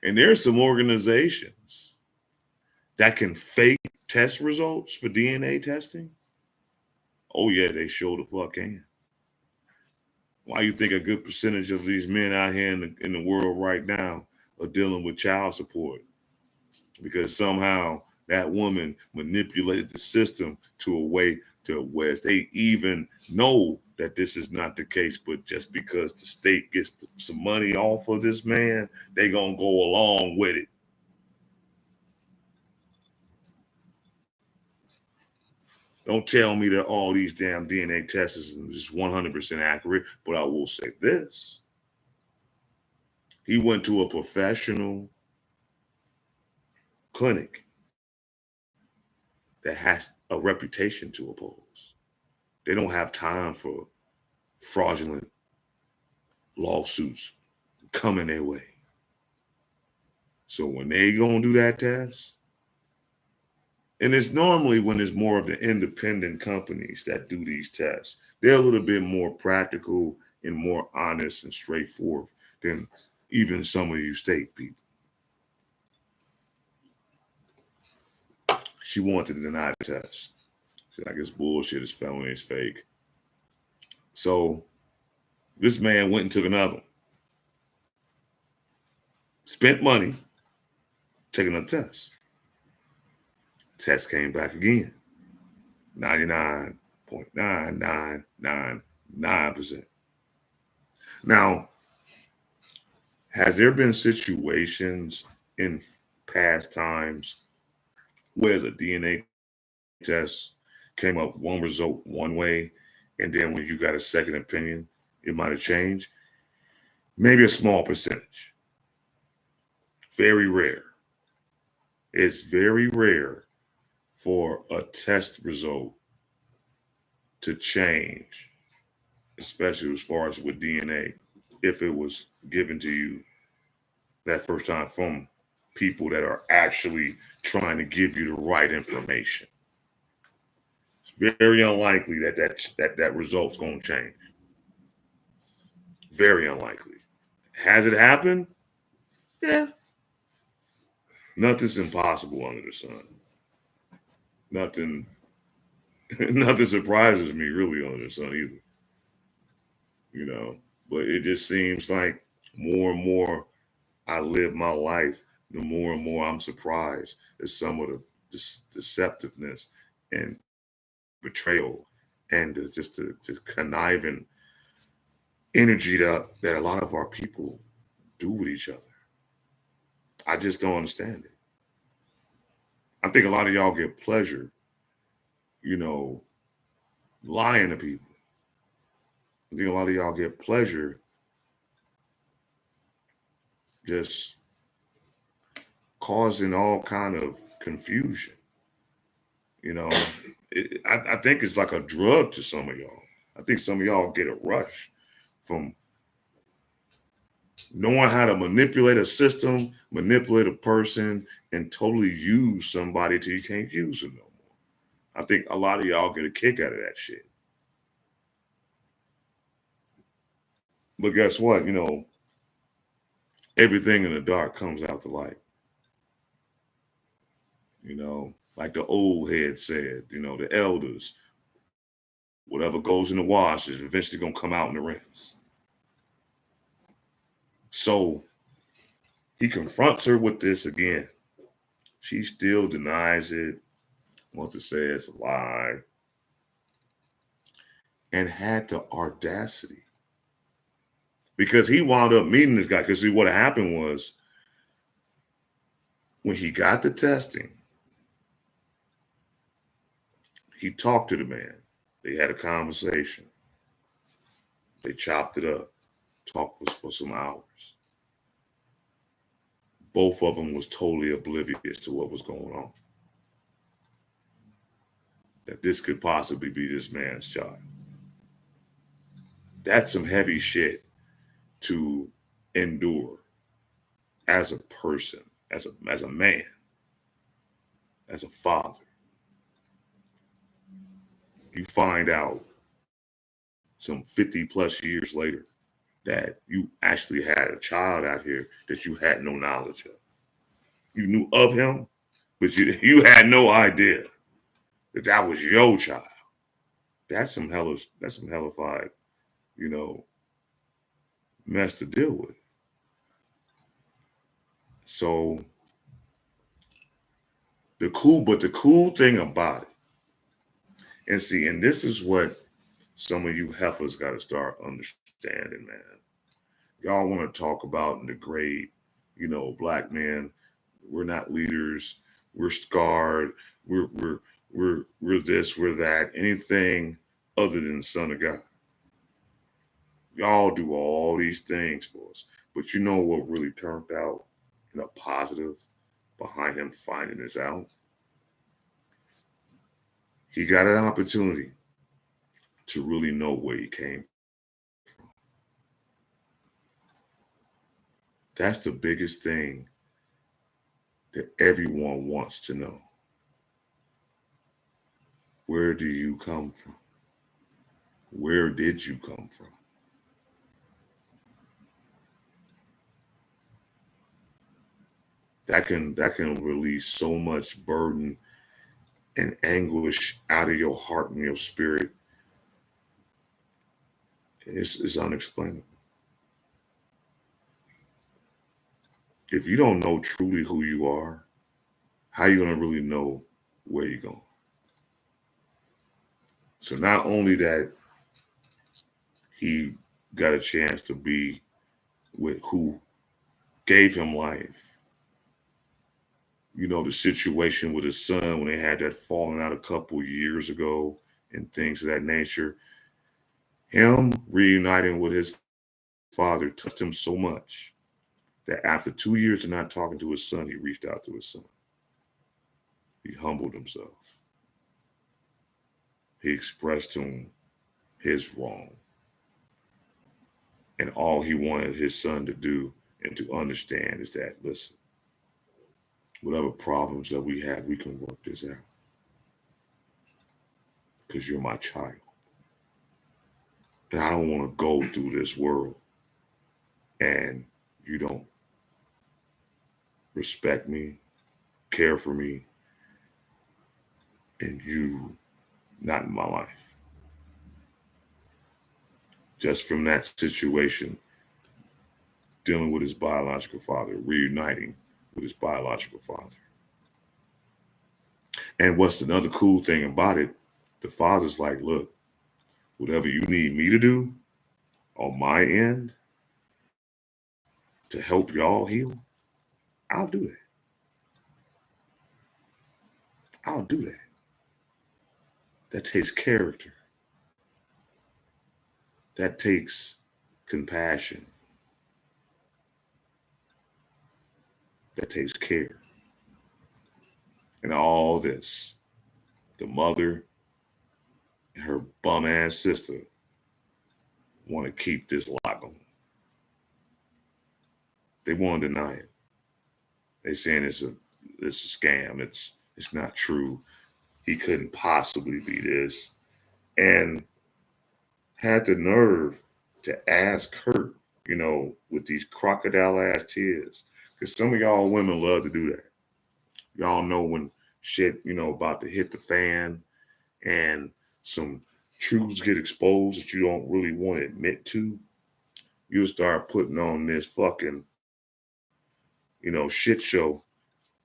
Speaker 1: and there's some organizations that can fake test results for DNA testing? Oh yeah, they sure the fuck can. Why you think a good percentage of these men out here in the world right now are dealing with child support? Because somehow that woman manipulated the system to a way to where they even know that this is not the case, but just because the state gets some money off of this man, they gonna go along with it. Don't tell me that all these damn DNA tests is just 100% accurate, but I will say this. He went to a professional clinic that has a reputation to oppose. They don't have time for fraudulent lawsuits coming their way. So when they gonna do that test, and it's normally when it's more of the independent companies that do these tests, they're a little bit more practical and more honest and straightforward than even some of you state people. She wanted to deny the test. She's like, it's bullshit, it's felony, it's fake. So this man went and took another one. Spent money, taking a test. Test came back again. 99.9999%. Now, has there been situations in past times where the DNA test came up one result one way, and then when you got a second opinion, it might have changed? Maybe a small percentage. Very rare. It's very rare for a test result to change, especially as far as with DNA, if it was given to you that first time from people that are actually trying to give you the right information. It's very unlikely that result's going to change. Very unlikely. Has it happened? Yeah. Nothing's impossible under the sun. Nothing nothing surprises me really under the sun either. But it just seems like more and more I live my life, the more and more I'm surprised at some of the deceptiveness and betrayal and the conniving energy that a lot of our people do with each other. I just don't understand it. I think a lot of y'all get pleasure, lying to people. I think a lot of y'all get pleasure just causing all kind of confusion. I think it's like a drug to some of y'all. I think some of y'all get a rush from knowing how to manipulate a system, manipulate a person, and totally use somebody till you can't use them no more. I think a lot of y'all get a kick out of that shit. But guess what? Everything in the dark comes out the light. Like the old head said, the elders, Whatever goes in the wash is eventually going to come out in the rinse. So he confronts her with this again. She still denies it, wants to say it's a lie, and had the audacity. Because he wound up meeting this guy. Because see, what happened was, when he got the testing, he talked to the man. They had a conversation. They chopped it up, talked for some hours. Both of them was totally oblivious to what was going on. That this could possibly be this man's child. That's some heavy shit to endure as a person, as a man, as a father. You find out some 50 plus years later that you actually had a child out here that you had no knowledge of. You knew of him, but you had no idea that was your child. That's some hellified, mess to deal with. So the cool thing about it, and this is what some of you heifers got to start understanding, man. Y'all want to talk about and degrade, black men. We're not leaders. We're scarred. We're this, we're that. Anything other than the Son of God. Y'all do all these things for us. But you know what really turned out in a positive behind him finding this out? He got an opportunity to really know where he came from. That's the biggest thing that everyone wants to know. Where do you come from? Where did you come from? That can release so much burden and anguish out of your heart and your spirit. It's unexplainable. If you don't know truly who you are, how are you going to really know where you're going? So not only that he got a chance to be with who gave him life, the situation with his son when they had that falling out a couple years ago and things of that nature, him reuniting with his father touched him so much that after 2 years of not talking to his son, he reached out to his son. He humbled himself. He expressed to him his wrong. And all he wanted his son to do and to understand is that, listen, whatever problems that we have, we can work this out. Because you're my child. And I don't want to go through this world and you don't respect me, care for me, and you not in my life. Just from that situation, dealing with his biological father, reuniting with his biological father. And what's another cool thing about it, the father's like, look, whatever you need me to do on my end to help y'all heal, I'll do that. I'll do that. That takes character. That takes compassion. That takes care. And all this, the mother and her bum ass sister want to keep this lock on. They want to deny it. They saying it's a scam. It's not true. He couldn't possibly be this. And had the nerve to ask Kirk, with these crocodile ass tears. Because some of y'all women love to do that. Y'all know when shit, about to hit the fan and some truths get exposed that you don't really want to admit to, you'll start putting on this fucking, shit show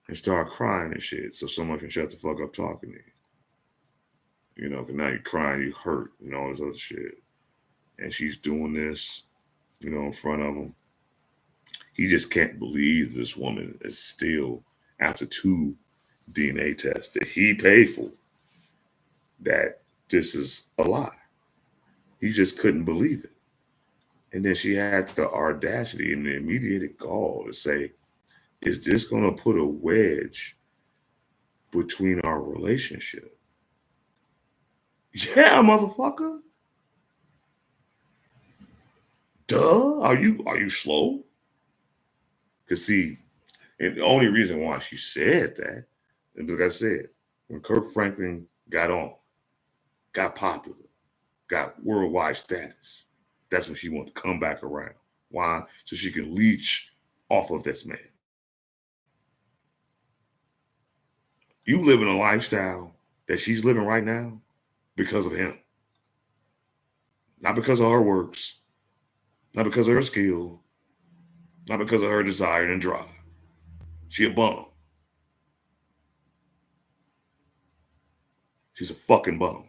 Speaker 1: and start crying and shit so someone can shut the fuck up talking to you. Because now you're crying, you hurt, and all this other shit. And she's doing this, in front of him. He just can't believe this woman is still, after 2 DNA tests that he paid for, that this is a lie. He just couldn't believe it. And then she had the audacity and the immediate gall to say, is this going to put a wedge between our relationship? Yeah, motherfucker. Duh. Are you slow? Because see, and the only reason why she said that, and like I said, when Kirk Franklin got popular, got worldwide status, that's when she wanted to come back around. Why? So she can leech off of this man. You live in a lifestyle that she's living right now because of him. Not because of her works, not because of her skill, not because of her desire and drive. She a bum. She's a fucking bum.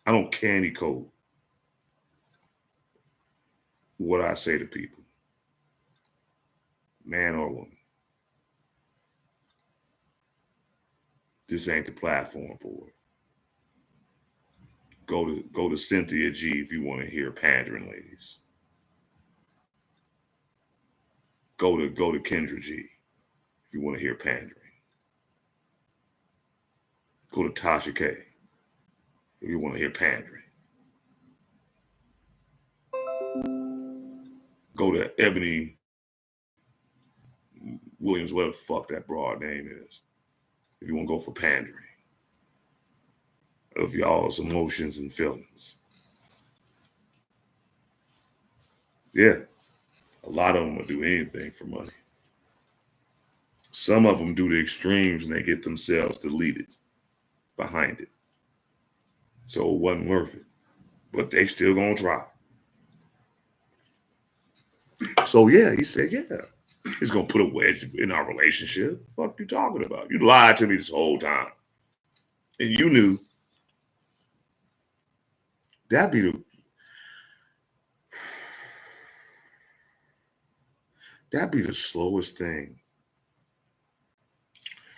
Speaker 1: I don't candy coat what I say to people, man or woman. This ain't the platform for it. Go to Cynthia G if you want to hear pandering, ladies. Go to Kendra G if you want to hear pandering. Go to Tasha K if you want to hear pandering. Go to Ebony Williams, whatever the fuck that broad name is, if you want to go for pandering of y'all's emotions and feelings. Yeah, a lot of them will do anything for money. Some of them do the extremes and they get themselves deleted behind it. So it wasn't worth it. But they still gonna try. So yeah, he said, yeah, it's gonna put a wedge in our relationship. Fuck you talking about? You lied to me this whole time. And you knew. That'd be the slowest thing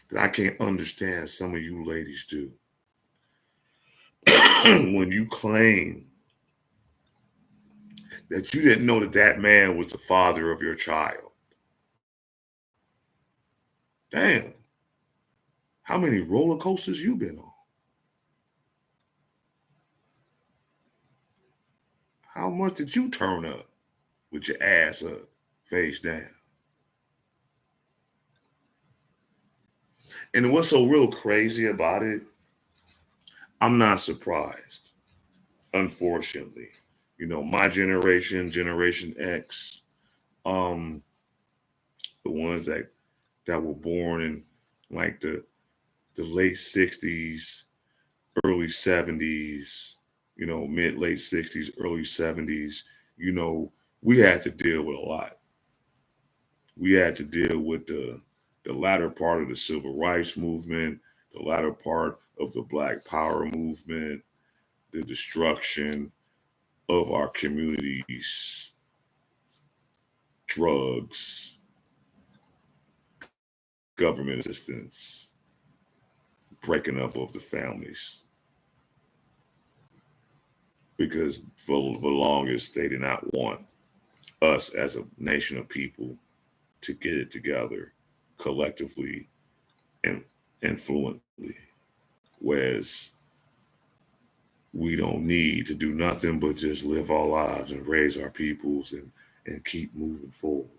Speaker 1: that I can't understand some of you ladies do. When you claim that you didn't know that man was the father of your child. Damn. How many roller coasters you been on? How much did you turn up with your ass up, face down? And what's so real crazy about it, I'm not surprised, unfortunately. My generation, Generation X, the ones that were born in like the late 60s, early 70s, late 60s, early 70s, we had to deal with a lot. We had to deal with the latter part of the civil rights movement, the latter part of the Black Power movement, the destruction of our communities, drugs, government assistance, breaking up of the families. Because for the longest, they did not want us as a nation of people to get it together collectively and fluently. Whereas we don't need to do nothing but just live our lives and raise our peoples and keep moving forward.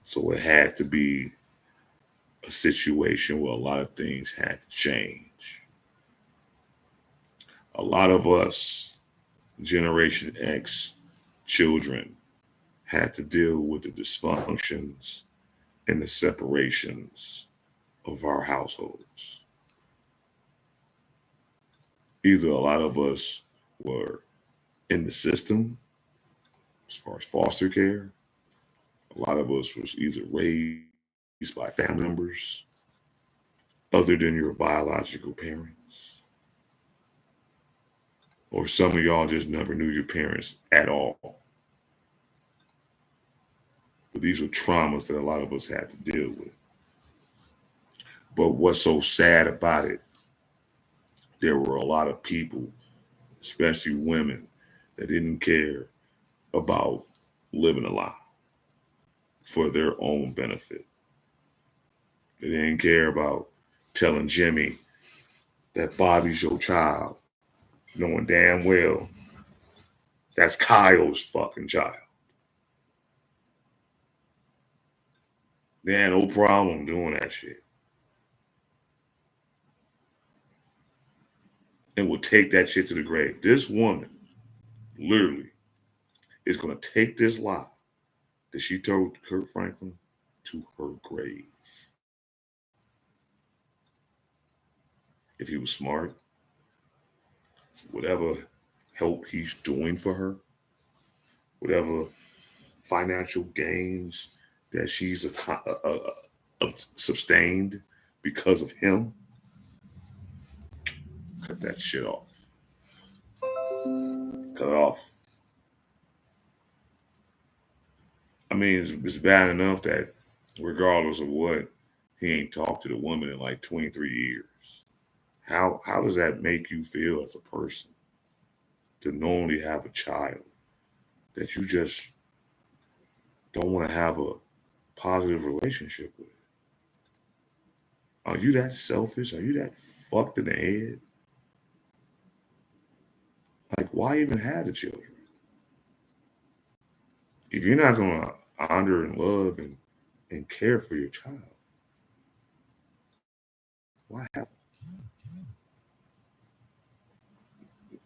Speaker 1: So it had to be a situation where a lot of things had to change. A lot of us, Generation X children, had to deal with the dysfunctions and the separations of our households. Either a lot of us were in the system as far as foster care. A lot of us was either raised by family members other than your biological parents. Or some of y'all just never knew your parents at all. But these were traumas that a lot of us had to deal with. But what's so sad about it, there were a lot of people, especially women, that didn't care about living a lie for their own benefit. They didn't care about telling Jimmy that Bobby's your child, knowing damn well that's Kyle's fucking child. They had no problem doing that shit. And will take that shit to the grave. This woman, literally, is going to take this lie that she told Kirk Franklin to her grave. If he was smart, whatever help he's doing for her, whatever financial gains that she's sustained because of him, cut that shit off. Cut it off. I mean, it's bad enough that regardless of what, he ain't talked to the woman in like 23 years. How does that make you feel as a person to knowingly have a child that you just don't want to have a positive relationship with? Are you that selfish? Are you that fucked in the head? Like, why even have the children? If you're not going to honor and love and care for your child, why have them?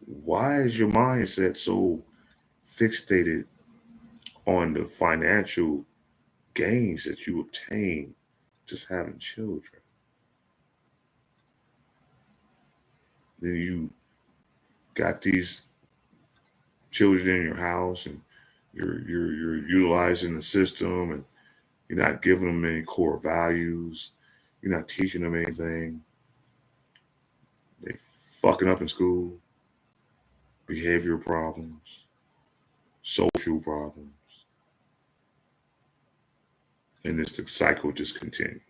Speaker 1: Why is your mindset so fixated on the financial gains that you obtain just having children? Then you got these children in your house and you're utilizing the system and you're not giving them any core values. You're not teaching them anything. They fucking up in school, behavioral problems, social problems. And the cycle just continues.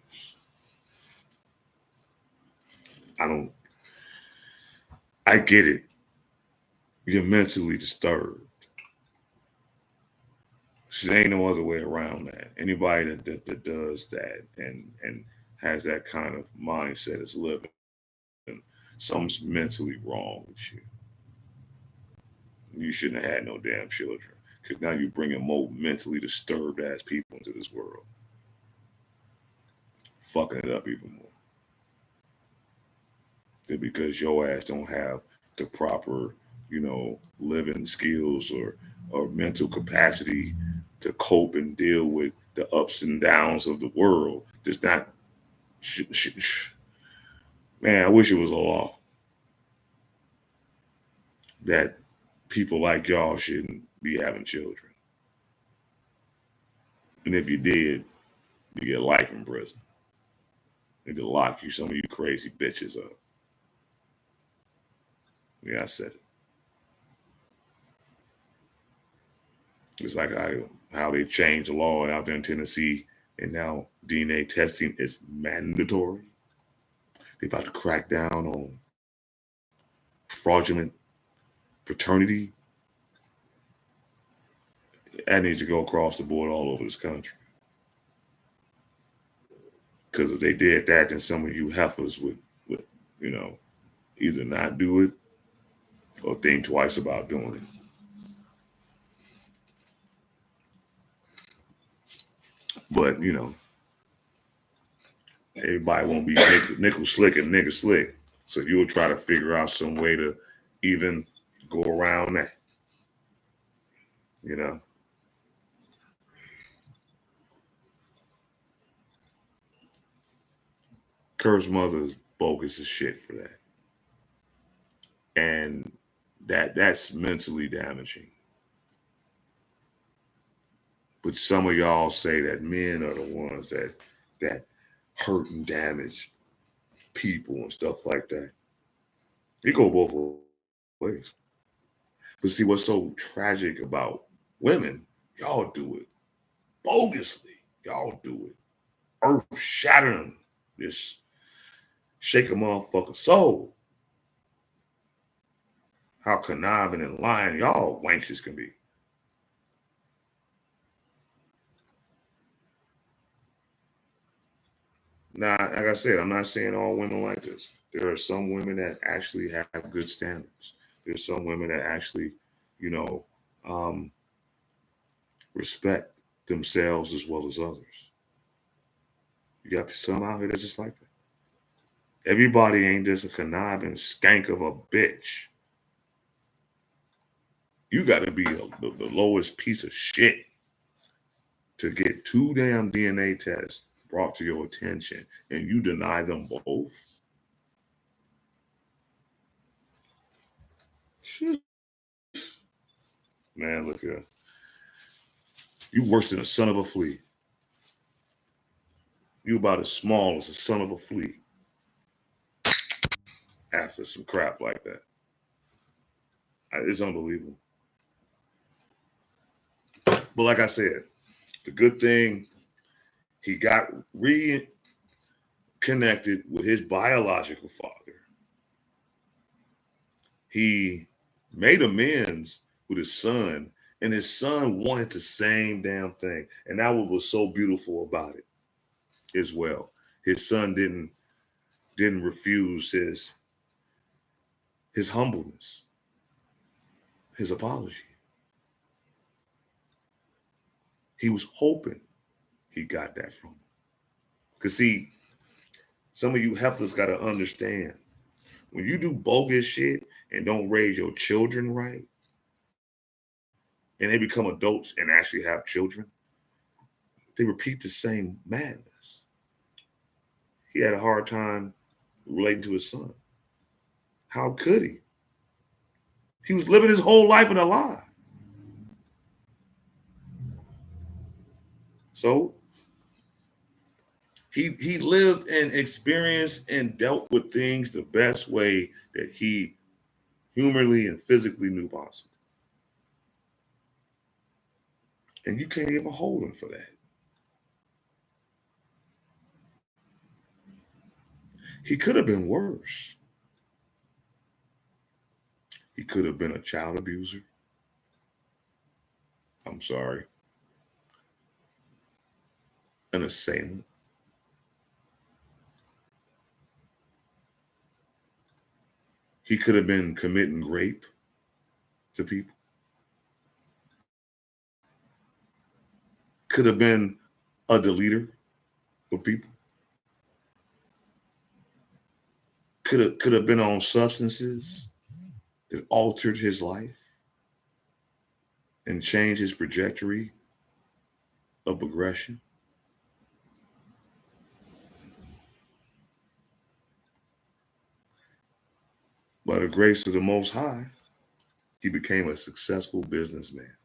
Speaker 1: I get it. You're mentally disturbed. There ain't no other way around that. Anybody that does that and has that kind of mindset is living. Something's mentally wrong with you. You shouldn't have had no damn children because now you're bringing more mentally disturbed ass people into this world, fucking it up even more. Because your ass don't have the proper, living skills or mental capacity to cope and deal with the ups and downs of the world. Just not, man, I wish it was a law that people like y'all shouldn't be having children. And if you did, you get life in prison. They could lock you, some of you crazy bitches up. Yeah, I said it. It's like how they changed the law out there in Tennessee, and now DNA testing is mandatory. They about to crack down on fraudulent paternity. That needs to go across the board all over this country. Because if they did that, then some of you heifers would either not do it or think twice about doing it. But, everybody won't be nickel slick and nigga slick. So you'll try to figure out some way to even go around that. Kirk's mother is bogus as shit for that. And that's mentally damaging. But some of y'all say that men are the ones that hurt and damage people and stuff like that. It go both ways. But see, what's so tragic about women, y'all do it bogusly. Y'all do it earth shattering. Just shake a motherfucker's soul. How conniving and lying y'all wenches can be. Now, like I said, I'm not saying all women like this. There are some women that actually have good standards. There's some women that actually, respect themselves as well as others. You got some out here that's just like that. Everybody ain't just a conniving skank of a bitch. You got to be the lowest piece of shit to get 2 damn DNA tests brought to your attention and you deny them both. Man, look here. You worse than a son of a flea. You about as small as a son of a flea after some crap like that. It's unbelievable. But like I said, the good thing, he got reconnected with his biological father. He made amends with his son, and his son wanted the same damn thing. And that was so beautiful about it as well. His son didn't refuse his humbleness, his apology. He was hoping he got that from him. Because see, some of you heifers got to understand, when you do bogus shit and don't raise your children right, and they become adults and actually have children, they repeat the same madness. He had a hard time relating to his son. How could he? He was living his whole life in a lie. So he lived and experienced and dealt with things the best way that he humanly and physically knew possible. And you can't even hold him for that. He could have been worse. He could have been a child abuser. I'm sorry. An assailant. He could have been committing rape to people. Could have been a deleter of people. Could have been on substances that altered his life and changed his trajectory of progression. By the grace of the Most High, he became a successful businessman.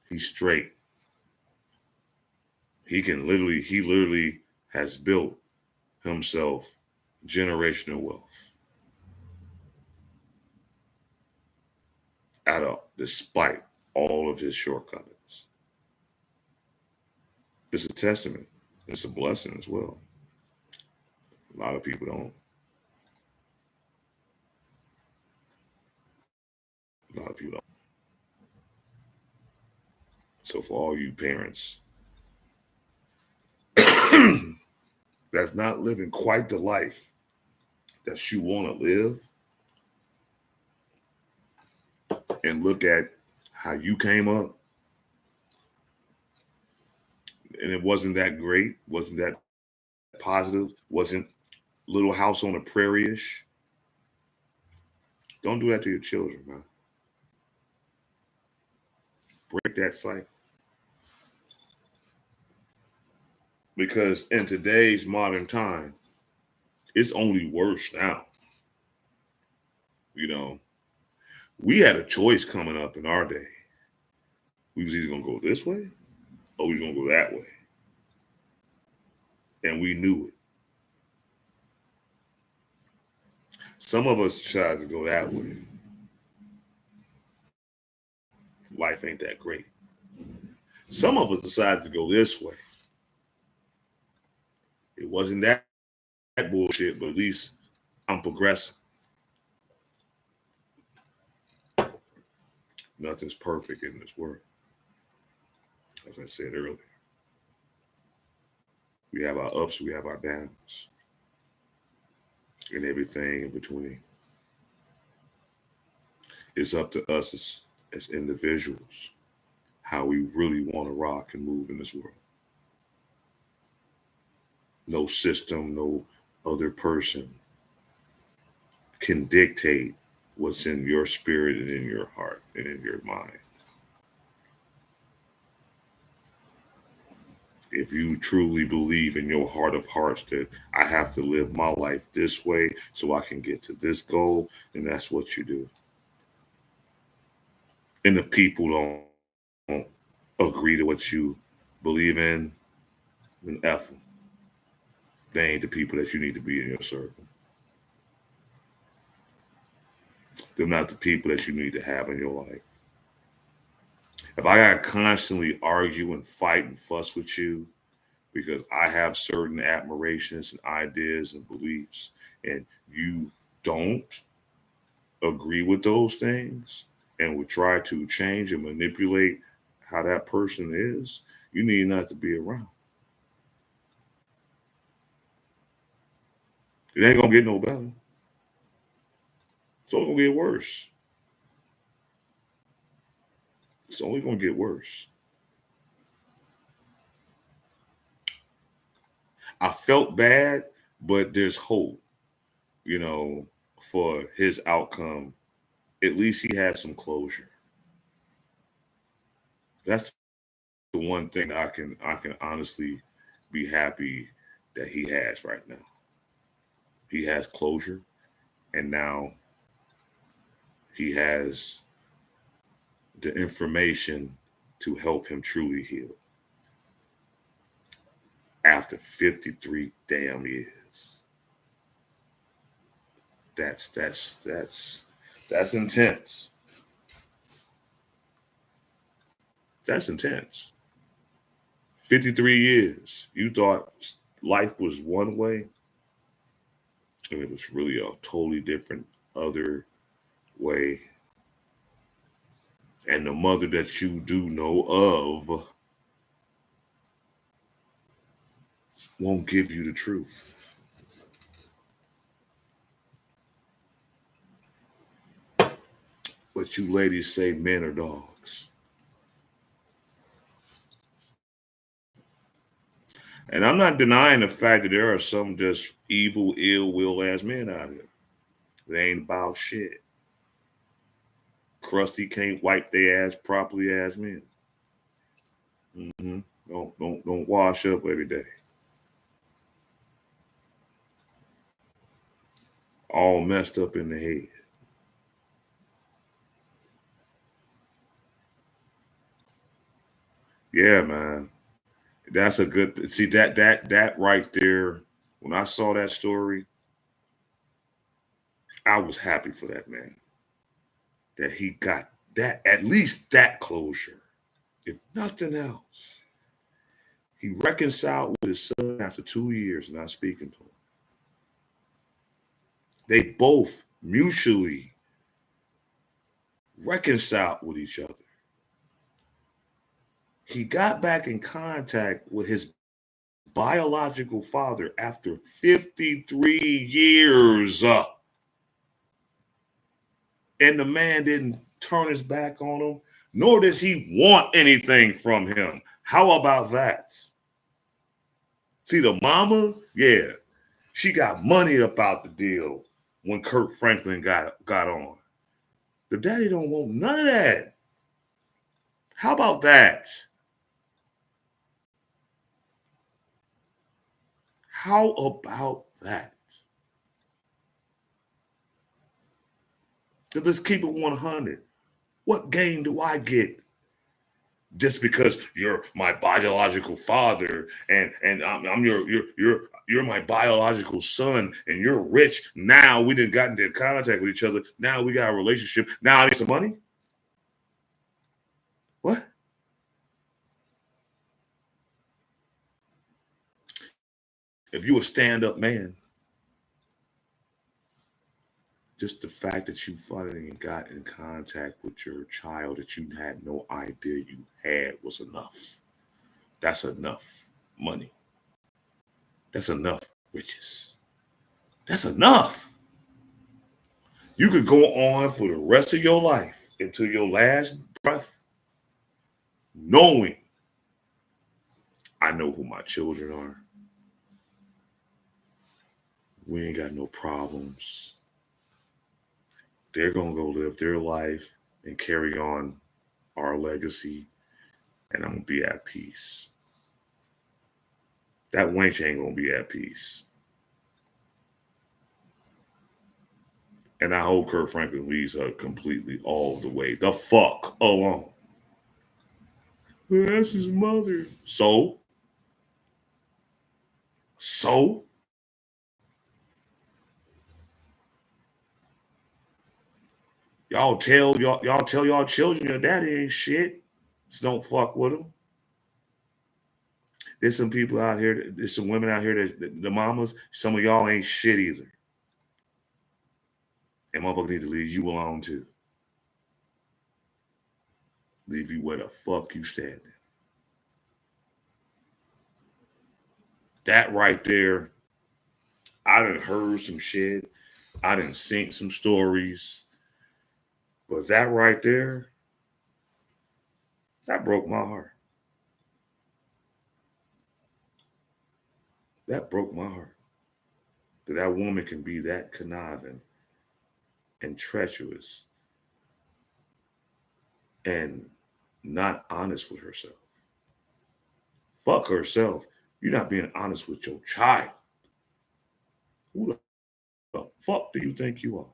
Speaker 1: He's straight. He literally has built himself generational wealth despite all of his shortcomings. It's a testament. It's a blessing as well. A lot of people don't. A lot of people don't. So for all you parents that's not living quite the life that you want to live, and look at how you came up, and it wasn't that great, wasn't that positive, wasn't Little House on the Prairie-ish. Don't do that to your children, man. Break that cycle. Because in today's modern time, it's only worse now. You know, we had a choice coming up in our day. We was either gonna go this way or we was gonna go that way. And we knew it. Some of us decided to go that way. Life ain't that great. Some of us decided to go this way. It wasn't that bullshit, but at least I'm progressing. Nothing's perfect in this world. As I said earlier, we have our ups, we have our downs, and everything in between. It's up to us as individuals how we really want to rock and move in this world. No system, no other person can dictate what's in your spirit and in your heart and in your mind. If you truly believe in your heart of hearts that I have to live my life this way so I can get to this goal, then that's what you do. And the people don't agree to what you believe in, then F them. They ain't the people that you need to be in your circle. They're not the people that you need to have in your life. If I gotta constantly argue and fight and fuss with you because I have certain admirations and ideas and beliefs, and you don't agree with those things and would try to change and manipulate how that person is, you need not to be around. It ain't gonna get no better. It's only gonna get worse. It's only gonna get worse. I felt bad, but there's hope, you know, for his outcome. At least he has some closure. That's the one thing I can honestly be happy that he has right now. He has closure, and now he has the information to help him truly heal after 53 damn years. That's intense. That's intense. 53 years. You thought life was one way, and it was really a totally different other way. And the mother that you do know of won't give you the truth. But you ladies say men are dogs. And I'm not denying the fact that there are some just evil, ill will ass men out here. They ain't about shit. Crusty can't wipe their ass properly as men. Don't wash up every day. All messed up in the head. Yeah, man. That's a good see that right there. When I saw that story, I was happy for that man. That he got that at least that closure. If nothing else. He reconciled with his son after 2 years not speaking to him. They both mutually reconciled with each other. He got back in contact with his biological father after 53 years. And the man didn't turn his back on him, nor does he want anything from him. How about that? See, the mama, yeah, she got money about the deal when Kirk Franklin got on. The daddy don't want none of that. How about that? How about that? Let's keep it 100. What gain do I get just because you're my biological father and I'm you're my biological son and you're rich? Now we didn't got into contact with each other. Now we got a relationship. Now I need some money. What? If you a stand-up man, just the fact that you finally got in contact with your child that you had no idea you had was enough. That's enough money. That's enough riches. That's enough. You could go on for the rest of your life until your last breath, knowing I know who my children are. We ain't got no problems. They're going to go live their life and carry on our legacy, and I'm going to be at peace. That wench ain't going to be at peace. And I hope Kirk Franklin leaves her completely all the way the fuck alone. That's his mother. So? Y'all tell y'all children your daddy ain't shit. Just don't fuck with him. There's some people out here, there's some women out here that the mamas, some of y'all ain't shit either. And motherfucker need to leave you alone too. Leave you where the fuck you standing. That right there, I done heard some shit. I done seen some stories. But that right there, that broke my heart. That broke my heart. That woman can be that conniving and treacherous and not honest with herself. Fuck herself. You're not being honest with your child. Who the fuck do you think you are?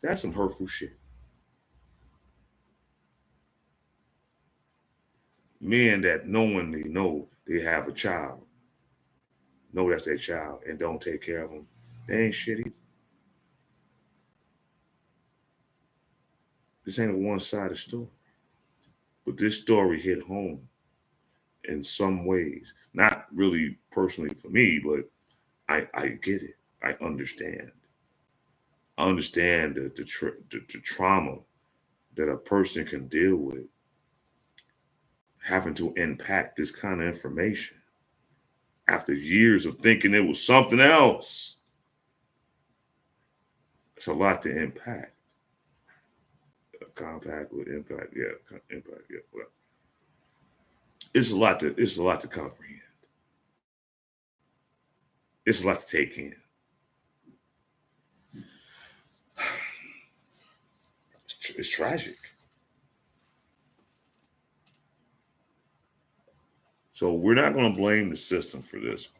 Speaker 1: That's some hurtful shit. Men that knowingly know they have a child, know that's their child, and don't take care of them, they ain't shit either. This ain't a one-sided story. But this story hit home in some ways. Not really personally for me, but I get it. I understand. I understand the trauma that a person can deal with having to impact this kind of information after years of thinking it was something else. It's a lot to impact. Compact with impact, yeah, impact, yeah. Well, it's a lot to comprehend. It's a lot to take in. It's tragic. So we're not going to blame the system for this.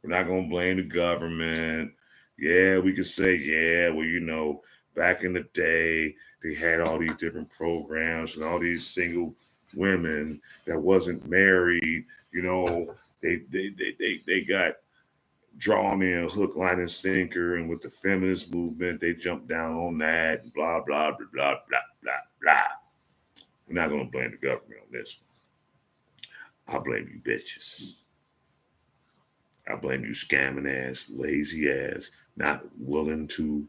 Speaker 1: We're not going to blame the government. Yeah, we could say, yeah, well, you know, back in the day, they had all these different programs and all these single women that wasn't married. You know, they got drawn in hook, line, and sinker. And with the feminist movement, they jumped down on that. And blah, blah, blah, blah, blah, blah, blah. We're not going to blame the government on this one. I blame you bitches. I blame you scamming ass, lazy ass, not willing to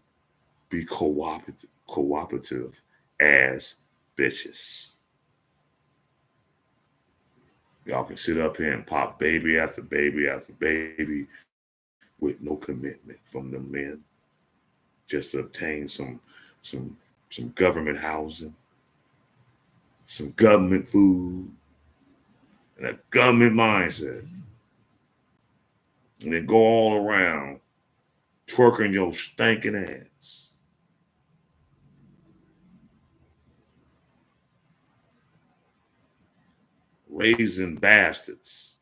Speaker 1: be cooperative ass bitches. Y'all can sit up here and pop baby after baby after baby with no commitment from the men, just to obtain some government housing, some government food, and a government mindset. And then go all around twerking your stinking ass. raising bastards,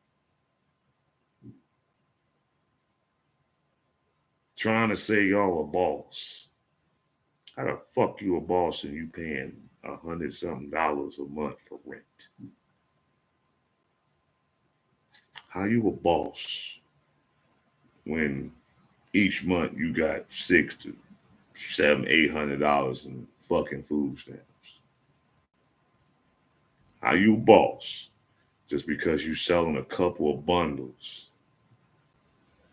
Speaker 1: trying to say y'all a boss. How the fuck you a boss and you paying $100-something a month for rent? How you a boss when each month you got $600 to $700-800 in fucking food stamps? How you a boss just because you selling a couple of bundles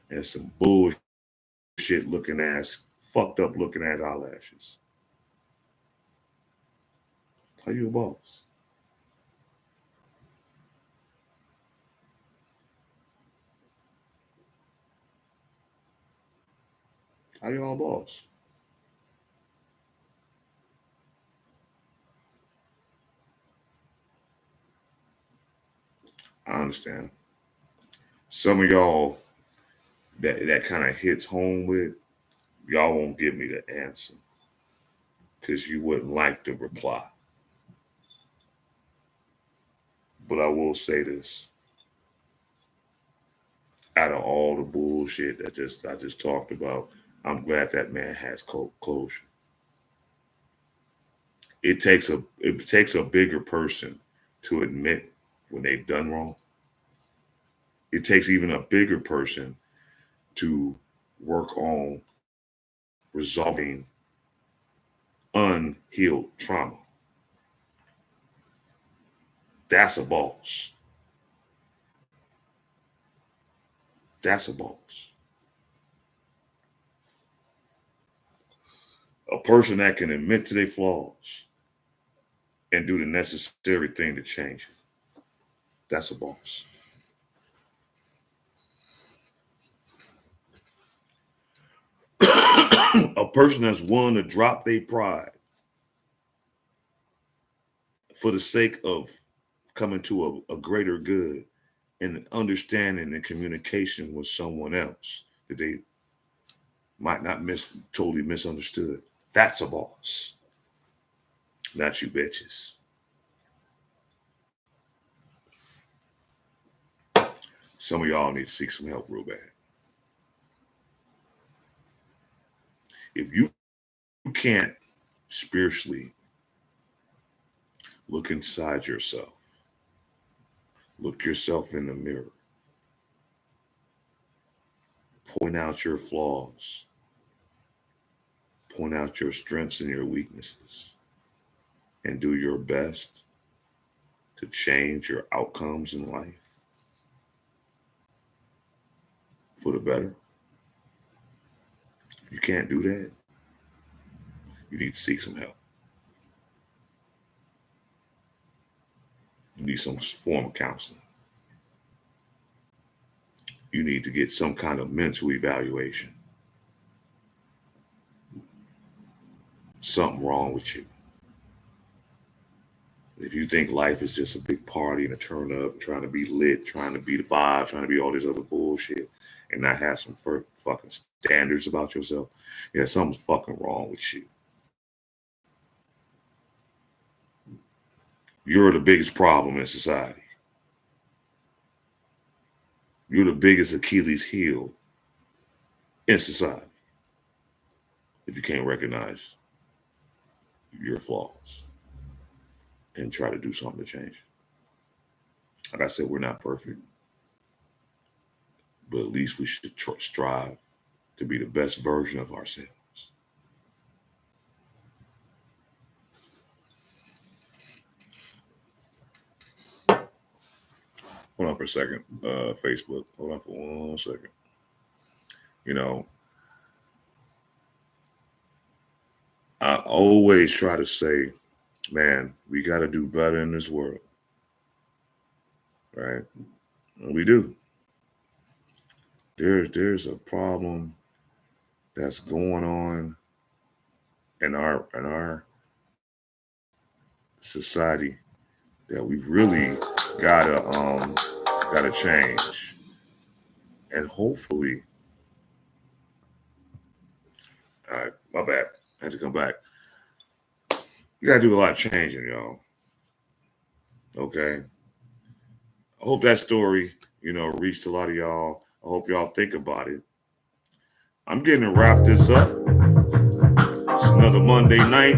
Speaker 1: and some bullshit looking ass, fucked up looking ass eyelashes? How you a boss? How you all boss? I understand. Some of y'all that kind of hits home with, y'all won't give me the answer because you wouldn't like to reply. But I will say this. Out of all the bullshit that I just talked about, I'm glad that man has closure. It takes a bigger person to admit when they've done wrong. It takes even a bigger person to work on resolving unhealed trauma. That's a boss. That's a boss. A person that can admit to their flaws and do the necessary thing to change it. That's a boss. A person that's willing to drop their pride for the sake of coming to a greater good and understanding and communication with someone else that they might not totally misunderstood. That's a boss. Not you bitches. Some of y'all need to seek some help real bad. If you can't spiritually look inside yourself, look yourself in the mirror, point out your flaws, point out your strengths and your weaknesses, and do your best to change your outcomes in life for the better. If you can't do that, you need to seek some help. You need some form of counseling. You need to get some kind of mental evaluation. Something wrong with you. If you think life is just a big party and a turn up, trying to be lit, trying to be the vibe, trying to be all this other bullshit, and not have some fucking standards about yourself, yeah, something's fucking wrong with you. You're the biggest problem in society. You're the biggest Achilles heel in society if you can't recognize your flaws and try to do something to change. Like I said, we're not perfect, but at least we should strive to be the best version of ourselves. Hold on for a second, Facebook. Hold on for 1 second. You know, I always try to say, man, we got to do better in this world, right? And we do. There's a problem that's going on in our society that we really gotta change, and hopefully, all right, my bad, I had to come back. You gotta do a lot of changing, y'all. Okay, I hope that story, reached a lot of y'all. I hope y'all think about it. I'm getting to wrap this up. It's another Monday night.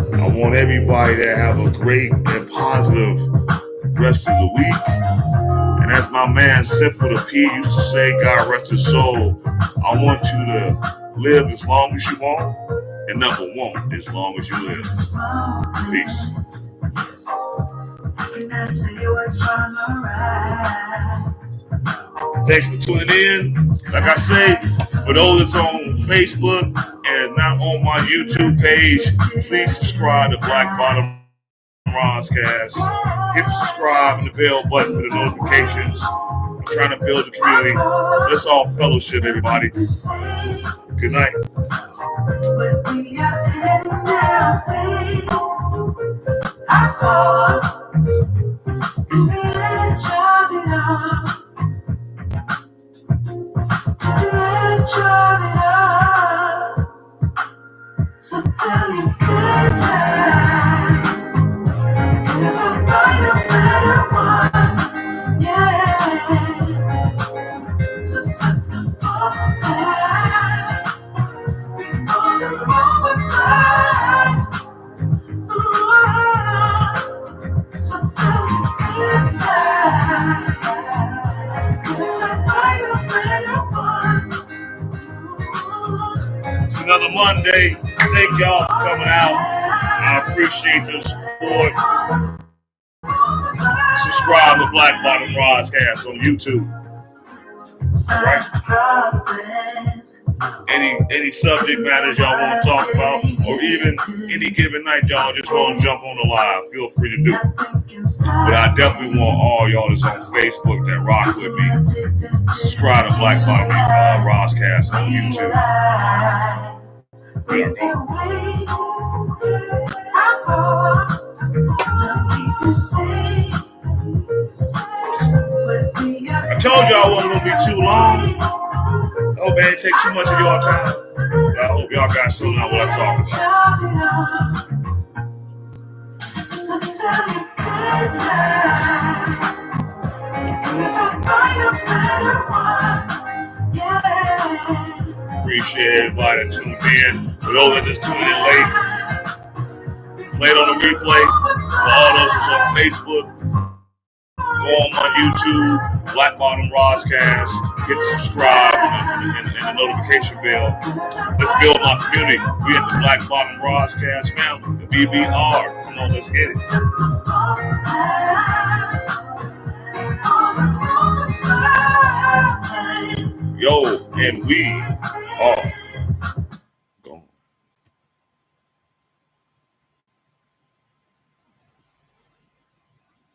Speaker 1: I want everybody to have a great and positive rest of the week. And as my man Seth with a P used to say, God rest his soul, I want you to live as long as you want, and number one, as long as you live. Peace. Thanks for tuning in. Like I say, for those that's on Facebook and not on my YouTube page, please subscribe to Black Bottom Roscast. Hit the subscribe and the bell button for the notifications. I'm trying to build a community. Let's all fellowship, everybody. Good night.
Speaker 3: So tell you good night. Cause I'll find a better one. Yeah. So set the ball back before the moment flies. So tell you good night. Cause I'll find a better one.
Speaker 1: It's another Monday. Thank y'all for coming out. I appreciate the support. Subscribe to Black Bottom Roscast on YouTube. Right? Any subject matters y'all want to talk about, or even any given night y'all just want to jump on the live, feel free to do it. But I definitely want all y'all that's on Facebook that rock with me. Subscribe to Black Bottom Roscast on YouTube. I told y'all I wasn't gonna be too long. I hope it ain't take too much of your time. But I hope y'all got something out what I'm talking about. Appreciate everybody that tuned in. For those that just tuned in late, play it on the replay. For all those that's on Facebook, go on my YouTube, Black Bottom Roscast, hit subscribe and the notification bell. Let's build my community. We at the Black Bottom Roscast family, the BBR. Come on, let's get it. Yo, and we are